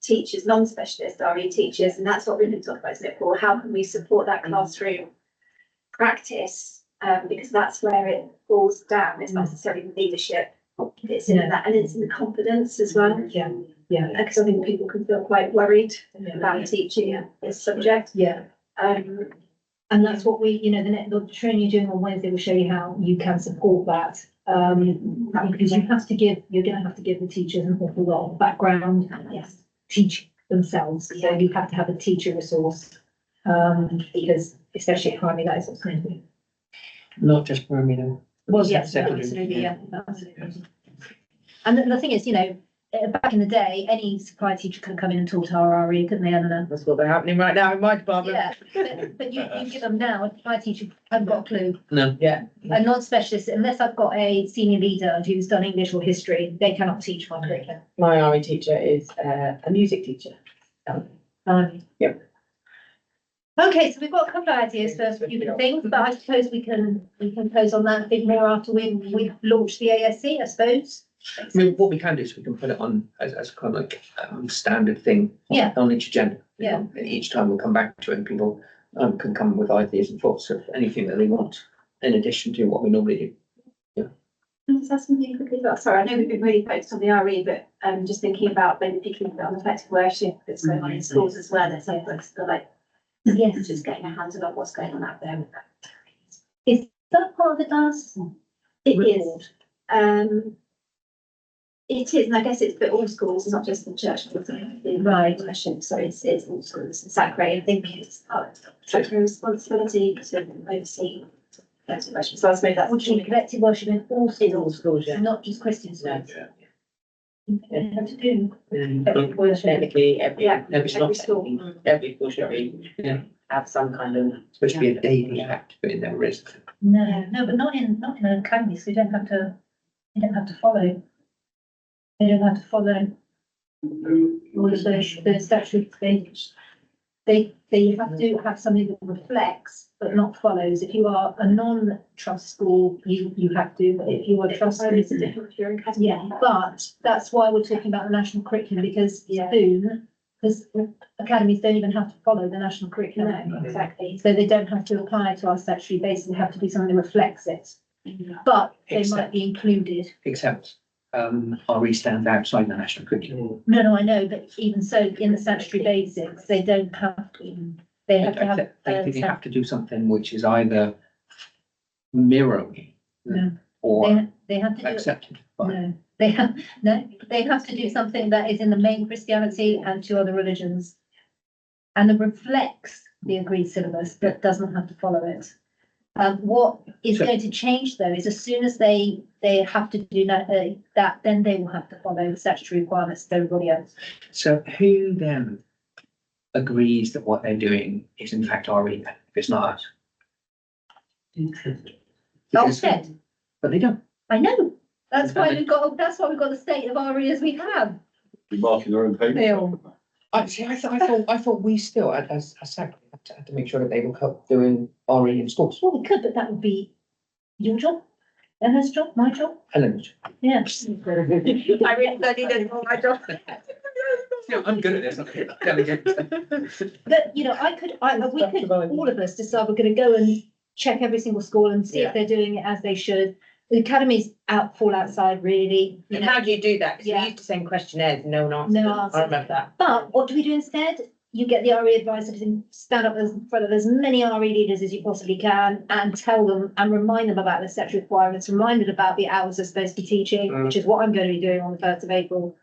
Speaker 9: teachers, non-specialist RE teachers, and that's what we've been talking about, isn't it, Paul? How can we support that classroom practice? Because that's where it falls down. It's not necessarily the leadership, it's in that, and it's in the confidence as well.
Speaker 2: Yeah.
Speaker 9: Because I think people can feel quite worried about teaching this subject.
Speaker 2: Yeah. And that's what we, the training you're doing on Wednesday will show you how you can support that. Because you're going to have to give the teachers an awful lot of background, teach themselves. So you have to have a teacher resource, because especially at primary, that is what's going to be.
Speaker 1: Not just primary though.
Speaker 2: Yes, absolutely, yeah, absolutely. And the thing is, back in the day, any supply teacher could come in and taught RE, couldn't they, Eleanor?
Speaker 10: That's what they're happening right now in my department.
Speaker 2: Yeah, but you give them now, a supply teacher hasn't got a clue.
Speaker 1: No.
Speaker 10: Yeah.
Speaker 2: A non-specialist, unless I've got a senior leader who's done English or history, they cannot teach my curriculum.
Speaker 10: My RE teacher is a music teacher. Yep.
Speaker 2: Okay, so we've got a couple of ideas for a few things, but I suppose we can close on that a bit more after we launch the ASC, I suppose.
Speaker 1: I mean, what we can do is we can put it on as kind of like standard thing on each agenda.
Speaker 2: Yeah.
Speaker 1: And each time we'll come back to it and people can come with ideas and thoughts of anything that they want in addition to what we normally do.
Speaker 9: Can I say something quickly about, sorry, I know we've been really focused on the RE, but just thinking about maybe picking up on effective worship that's going on in schools as well, that some of us feel like just getting a handle on what's going on out there.
Speaker 2: Is that part of the DAS?
Speaker 9: It is. It is, and I guess it's for all schools, not just the church.
Speaker 2: Right.
Speaker 9: Worship, so it's all schools. SACRE, I think it's SACRE responsibility to oversee collective worship. So I suppose that's.
Speaker 2: Which is collective worship in all
Speaker 10: In all
Speaker 2: schools,
Speaker 10: schools, yeah.
Speaker 2: not just Christian schools.
Speaker 1: Yeah.
Speaker 2: They have to do.
Speaker 10: But technically, every
Speaker 9: Every school.
Speaker 10: every school should be, have some kind of.
Speaker 1: It's supposed to be a daily act, but in there risk.
Speaker 2: No, but not in an academy, so you don't have to follow. They don't have to follow all of those statutes. They have to have something that reflects but not follows. If you are a non-trust school, you have to, but if you are a trust school,
Speaker 9: It's a different if you're in academy.
Speaker 2: yeah, but that's why we're talking about the national curriculum, because soon, because academies don't even have to follow the national curriculum.
Speaker 9: No, exactly.
Speaker 2: So they don't have to apply to our statutory basis, they have to be something that reflects it. But they might be included.
Speaker 1: Except RE stands outside the national curriculum.
Speaker 2: No, I know, but even so, in the statutory basics, they don't have to, they have to have.
Speaker 1: They have to do something which is either mirroring
Speaker 2: No.
Speaker 1: or
Speaker 2: They have to do.
Speaker 1: accepted by.
Speaker 2: No, they have to do something that is in the main Christianity and two other religions. And that reflects the agreed syllabus, but doesn't have to follow it. What is going to change though is as soon as they have to do that, then they will have to follow the statutory requirements of everybody else.
Speaker 1: So who then agrees that what they're doing is in fact RE if it's not us?
Speaker 2: Ofsted,
Speaker 1: But they don't.
Speaker 2: I know. That's why we've got the state of RE as we have.
Speaker 5: Be marking their own paper.
Speaker 1: I thought we still, as SACRE, had to make sure that they were doing RE in schools.
Speaker 2: Well, we could, but that would be your job, Emma's job, my job.
Speaker 1: Helen's.
Speaker 2: Yeah.
Speaker 10: I really studied it for my job.
Speaker 1: Yeah, I'm good at this. Delegate.
Speaker 2: But, we could, all of us decide we're gonna go and check every single school and see if they're doing it as they should. The academies fall outside really.
Speaker 10: And how do you do that? Because
Speaker 2: Yeah.
Speaker 10: we used to send questionnaires and no one answered
Speaker 2: No
Speaker 10: them.
Speaker 2: answer.
Speaker 10: I remember that.
Speaker 2: But what do we do instead? You get the RE advisor to stand up in front of as many RE leaders as you possibly can and tell them and remind them about the statutory requirements, remind them about the hours they're supposed to be teaching, which is what I'm going to be doing on the 1st of April.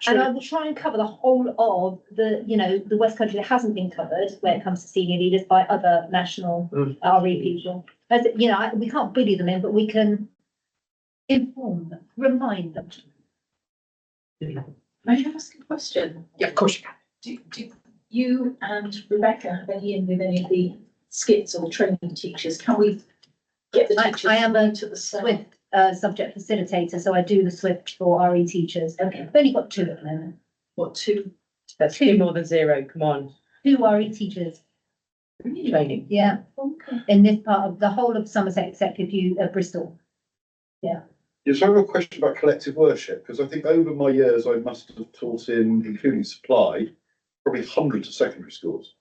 Speaker 2: And I will try and cover the whole of the West Country that hasn't been covered when it comes to senior leaders by other national RE people. As we can't bully them in, but we can inform them, remind them.
Speaker 7: May I ask a question?
Speaker 1: Yeah, of course you can.
Speaker 7: Do you and Rebecca have any in with any of the skits or training teachers, can we get the teachers?
Speaker 2: I am a
Speaker 7: to the same?
Speaker 2: SWIFT subject facilitator, so I do the SWIFT for RE teachers.
Speaker 7: Okay.
Speaker 2: I've only got 2 at the moment.
Speaker 7: What, two?
Speaker 10: That's 2 more than 0, come on,
Speaker 2: 2 RE teachers,
Speaker 10: training.
Speaker 2: yeah,
Speaker 7: Okay.
Speaker 2: in this part of the whole of Somerset, except if you, Bristol.
Speaker 5: Yes, I have a question about collective worship, because I think over my years, I must have taught in, including supply, probably hundreds of secondary schools.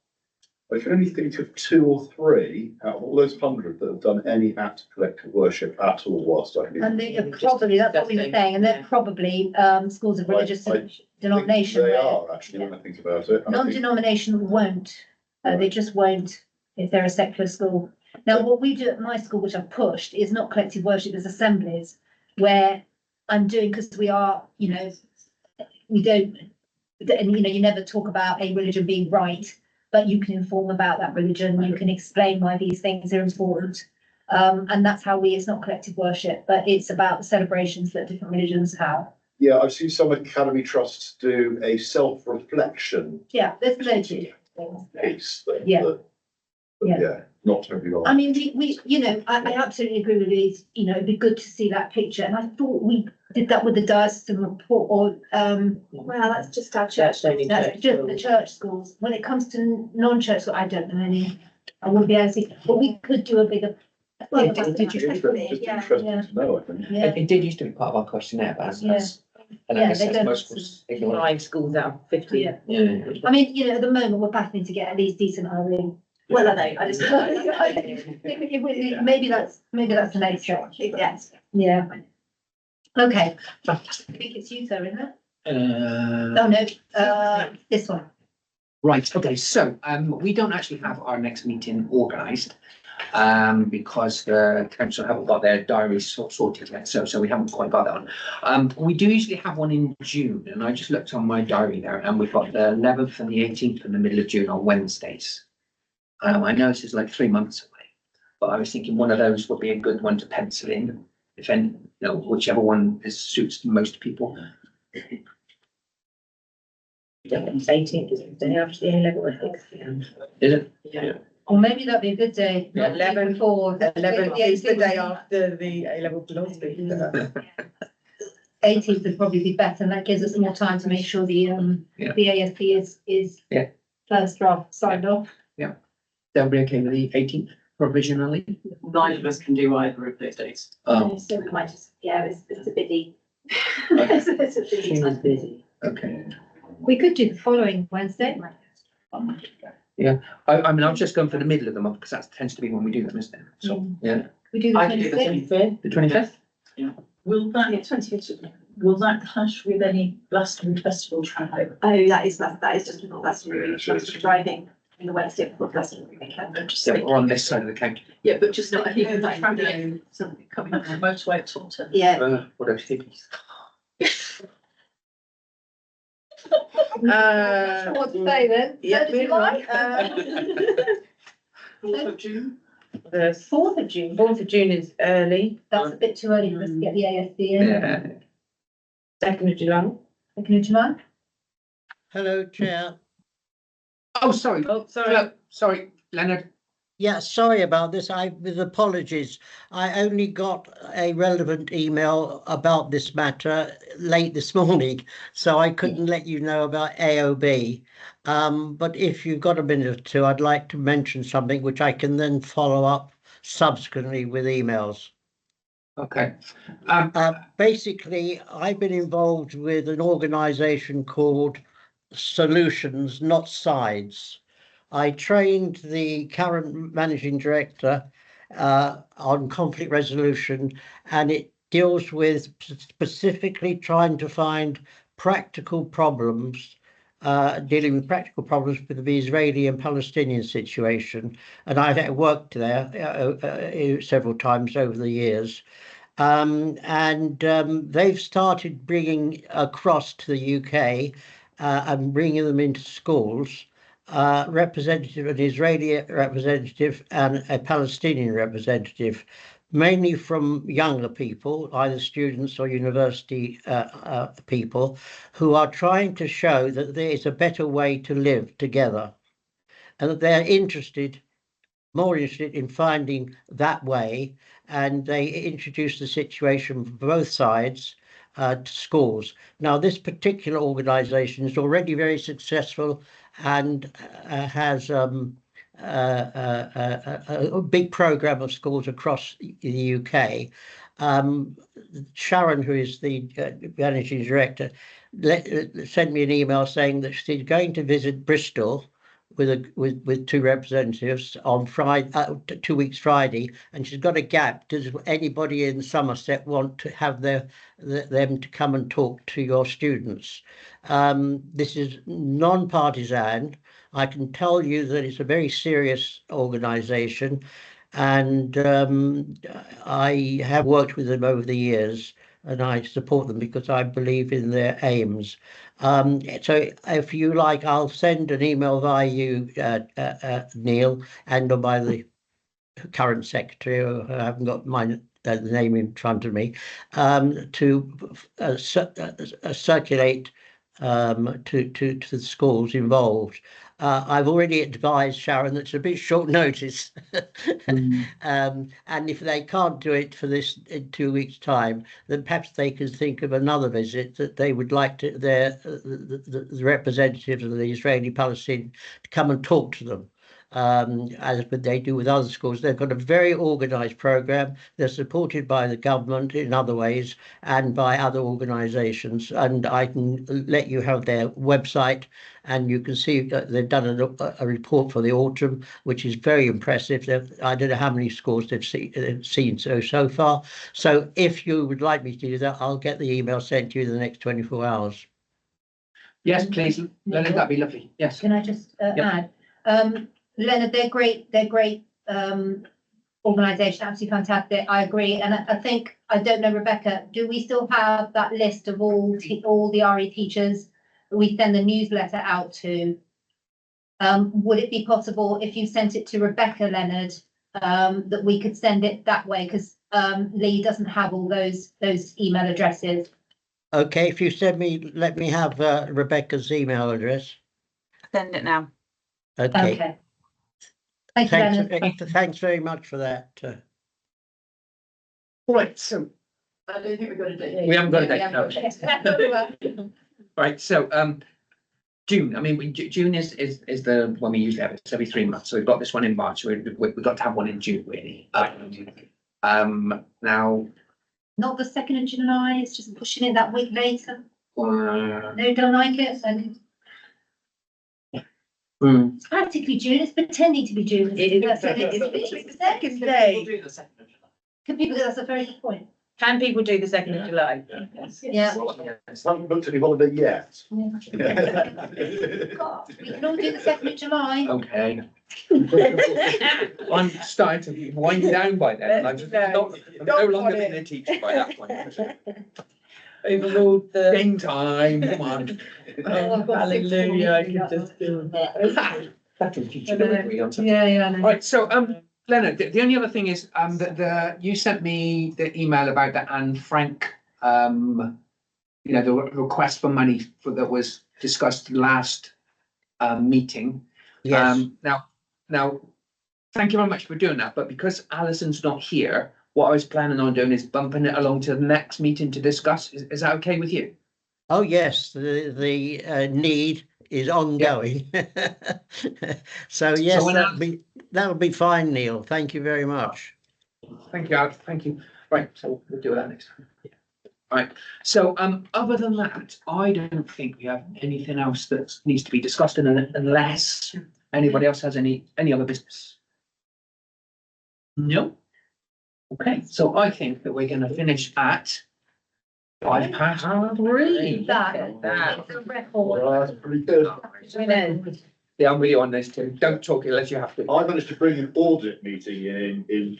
Speaker 5: I can only think of 2 or 3 out of all those 100 that have done any act of collective worship at all whilst I've been.
Speaker 2: And they are probably, that's what we were saying, and they're probably, schools of religious denomination.
Speaker 5: They
Speaker 2: where
Speaker 5: are actually, when I think about it. And I think-
Speaker 2: non-denominational won't, they just won't if they're a secular school. Now, what we do at my school, which I've pushed, is not collective worship, there's assemblies where I'm doing, because we are, you know, we don't, and you know, you never talk about a religion being right, but you can inform about that religion, you can explain why these things are important. And that's how it's not collective worship, but it's about the celebrations that different religions have.
Speaker 5: Yeah, I've seen some academy trusts do a self-reflection
Speaker 2: Yeah, there's loads of different things.
Speaker 5: piece.
Speaker 2: Yeah.
Speaker 5: But
Speaker 2: Yeah.
Speaker 5: not everyone.
Speaker 2: I mean, we, you know, I absolutely agree with you, you know, it'd be good to see that picture, and I thought we did that with the diocesan report, or,
Speaker 9: Well, that's just our church.
Speaker 10: That's only
Speaker 2: that's
Speaker 10: church
Speaker 2: just the
Speaker 10: schools.
Speaker 2: church schools. When it comes to non-church, schools, I don't know any, I wouldn't be able to see, but we could do a bigger.
Speaker 9: Well,
Speaker 2: bigger
Speaker 9: did-
Speaker 2: thing.
Speaker 9: did
Speaker 5: It's interesting
Speaker 2: Yeah.
Speaker 5: to know, I think.
Speaker 2: Yeah,
Speaker 11: It did used to be part of our questionnaire, but
Speaker 2: Yeah.
Speaker 11: and
Speaker 2: Yeah,
Speaker 11: I guess
Speaker 2: they
Speaker 11: that's
Speaker 2: don't-
Speaker 11: most schools ignore it.
Speaker 10: 5 schools out of 50.
Speaker 2: Yeah.
Speaker 11: Yeah.
Speaker 2: I mean, you know, at the moment, we're battling to get at least decent hiring.
Speaker 9: Well, I know, I just.
Speaker 2: Maybe that's the next step.
Speaker 9: Yes.
Speaker 2: Yeah. Okay, I think it's you, sir, isn't it? Oh, no, this one.
Speaker 1: Right, okay, so, we don't actually have our next meeting organised, because the council haven't got their diaries sorted yet, so we haven't quite got that on. We do usually have one in June, and I just looked on my diary there, and we've got the 11th and the 18th in the middle of June on Wednesdays. I know this is like 3 months away, but I was thinking one of those would be a good one to pencil in, if any, you know, whichever one suits most people.
Speaker 10: 18th is the day after the A-level, I think.
Speaker 1: Is it?
Speaker 8: Yeah.
Speaker 2: Or maybe that'd be a good day.
Speaker 10: Yeah, 11.
Speaker 2: Before.
Speaker 10: 11th is the day after the A-level philosophy.
Speaker 2: 18th would probably be better, and that gives us more time to make sure the ASP is
Speaker 1: Yeah.
Speaker 2: first draft signed off.
Speaker 1: They'll be okay with the 18th provisionally.
Speaker 8: Neither of us can do either of those days.
Speaker 9: So we might just, yeah, it's a busy. It's a busy
Speaker 10: She was
Speaker 9: time.
Speaker 10: busy.
Speaker 1: Okay.
Speaker 2: We could do the following Wednesday.
Speaker 1: I mean, I was just going for the middle of the month because that tends to be when we do them, isn't it? So, yeah,
Speaker 2: We do the
Speaker 8: I can do the
Speaker 2: 26th.
Speaker 10: 25th.
Speaker 1: the 25th.
Speaker 7: Will
Speaker 9: Yeah,
Speaker 7: that,
Speaker 9: 20th.
Speaker 7: will that clash with any Glastonbury Festival traffic?
Speaker 9: Oh, that is just before Glastonbury,
Speaker 5: Yeah, sure.
Speaker 9: that's driving in the Wednesday before Glastonbury weekend.
Speaker 7: I'm just
Speaker 1: Yeah,
Speaker 7: thinking,
Speaker 1: we're on this side of the county.
Speaker 7: yeah, but just
Speaker 9: No,
Speaker 7: thinking
Speaker 9: I
Speaker 7: of
Speaker 9: know
Speaker 7: that
Speaker 9: that
Speaker 7: traffic, something coming up the motorway at Taunton.
Speaker 9: Yeah,
Speaker 1: What are those hippies?
Speaker 2: What to say then?
Speaker 10: Yeah,
Speaker 2: 3rd of
Speaker 10: moving
Speaker 2: July?
Speaker 10: on.
Speaker 8: 4th of June?
Speaker 10: The
Speaker 2: 4th of June.
Speaker 10: 4th of June is early,
Speaker 2: That's a bit too early for us to get the ASD in.
Speaker 1: Yeah.
Speaker 10: 2nd of July.
Speaker 2: 2nd of July.
Speaker 3: Hello, Chair.
Speaker 1: Oh, sorry.
Speaker 10: Oh, sorry.
Speaker 1: Hello, sorry, Leonard.
Speaker 3: Yeah, sorry about this. With apologies. I only got a relevant email about this matter late this morning, so I couldn't let you know about AOB. But if you've got a minute or two, I'd like to mention something which I can then follow up subsequently with emails.
Speaker 1: Okay.
Speaker 3: Basically, I've been involved with an organisation called Solutions, Not Sides. I trained the current managing director on conflict resolution, and it deals with specifically trying to find practical problems, dealing with practical problems with the Israeli and Palestinian situation. And I've worked there several times over the years. They've started bringing across to the UK and bringing them into schools, an Israeli representative and a Palestinian representative, mainly from younger people, either students or university people, who are trying to show that there is a better way to live together and that they're interested more interested in finding that way, and they introduced the situation from both sides to schools. Now, this particular organisation is already very successful and has a big program of schools across the UK. Sharon, who is the managing director, sent me an email saying that she's going to visit Bristol with two representatives on Friday, 2 weeks Friday, and she's got a gap. Does anybody in Somerset want to have them to come and talk to your students? This is non-partisan. I can tell you that it's a very serious organisation, and I have worked with them over the years, and I support them because I believe in their aims. So if you like, I'll send an email via you, Neil, and or by the current secretary, who I haven't got my name in front of me, to circulate to the schools involved. I've already advised Sharon that it's a bit short notice, and if they can't do it for this in 2 weeks' time, then perhaps they can think of another visit that they would like to the representatives of the Israeli Palestinian to come and talk to them. As they do with other schools. They've got a very organised programme. They're supported by the government in other ways and by other organisations. And I can let you have their website, and you can see that they've done a report for the autumn, which is very impressive. I don't know how many schools they've seen so far. So if you would like me to do that, I'll get the email sent to you in the next 24 hours.
Speaker 1: Yes, please, Leonard, that'd be lovely. Yes.
Speaker 2: Can I just add? Leonard, they're great organisation, absolutely fantastic. I agree. And I think, I don't know, Rebecca, do we still have that list of all the RE teachers that we send the newsletter out to? Would it be possible if you sent it to Rebecca, Leonard, that we could send it that way? Because Lee doesn't have all those email addresses.
Speaker 3: Okay, if you send me, let me have Rebecca's email address.
Speaker 6: Send it now.
Speaker 2: Okay. Thank you, Leonard.
Speaker 3: Thanks very much for that.
Speaker 1: Right, so
Speaker 8: I don't think we've got a date.
Speaker 1: we haven't got a date. No. Right, so June. I mean, June is the when we usually have it. It's every 3 months. So we've got this one in March. We've got to have one in June, really. Now.
Speaker 2: Not the 2nd of July. It's just pushing it that week later. No, don't like it. It's practically June. It's pretending to be June.
Speaker 10: It's the second day.
Speaker 8: We'll do the 2nd of July.
Speaker 2: Can people? That's a very good point.
Speaker 10: Can people do the 2nd of July?
Speaker 2: Yeah.
Speaker 5: Haven't booked any holiday yet.
Speaker 2: God, we can all do the 2nd of July.
Speaker 1: Okay. I'm starting to wind down by then. I'm no longer being a teacher by that point.
Speaker 10: Overruled the.
Speaker 1: Game time, come on.
Speaker 10: Oh, hallelujah, I can just do that.
Speaker 1: That will teach you the way we answer.
Speaker 2: Yeah, I know.
Speaker 1: Right, so Leonard, the only other thing is that you sent me the email about the Anne Frank the request for money that was discussed last meeting.
Speaker 3: Yes.
Speaker 1: Now, thank you very much for doing that, but because Alison's not here, what I was planning on doing is bumping it along to the next meeting to discuss. Is that okay with you?
Speaker 3: Oh, yes, the need is ongoing. So yes, that'll be fine, Neil. Thank you very much.
Speaker 1: Thank you, Alex. Thank you. Right, so we'll do that next time. Right. So other than that, I don't think we have anything else that needs to be discussed unless anybody else has any other business. No. Okay, so I think that we're going to finish at 3:05.
Speaker 2: That is a record.
Speaker 5: Well, that's pretty good.
Speaker 1: Yeah, I'm really on this too. Don't talk unless you have to.
Speaker 5: I managed to bring an audit meeting in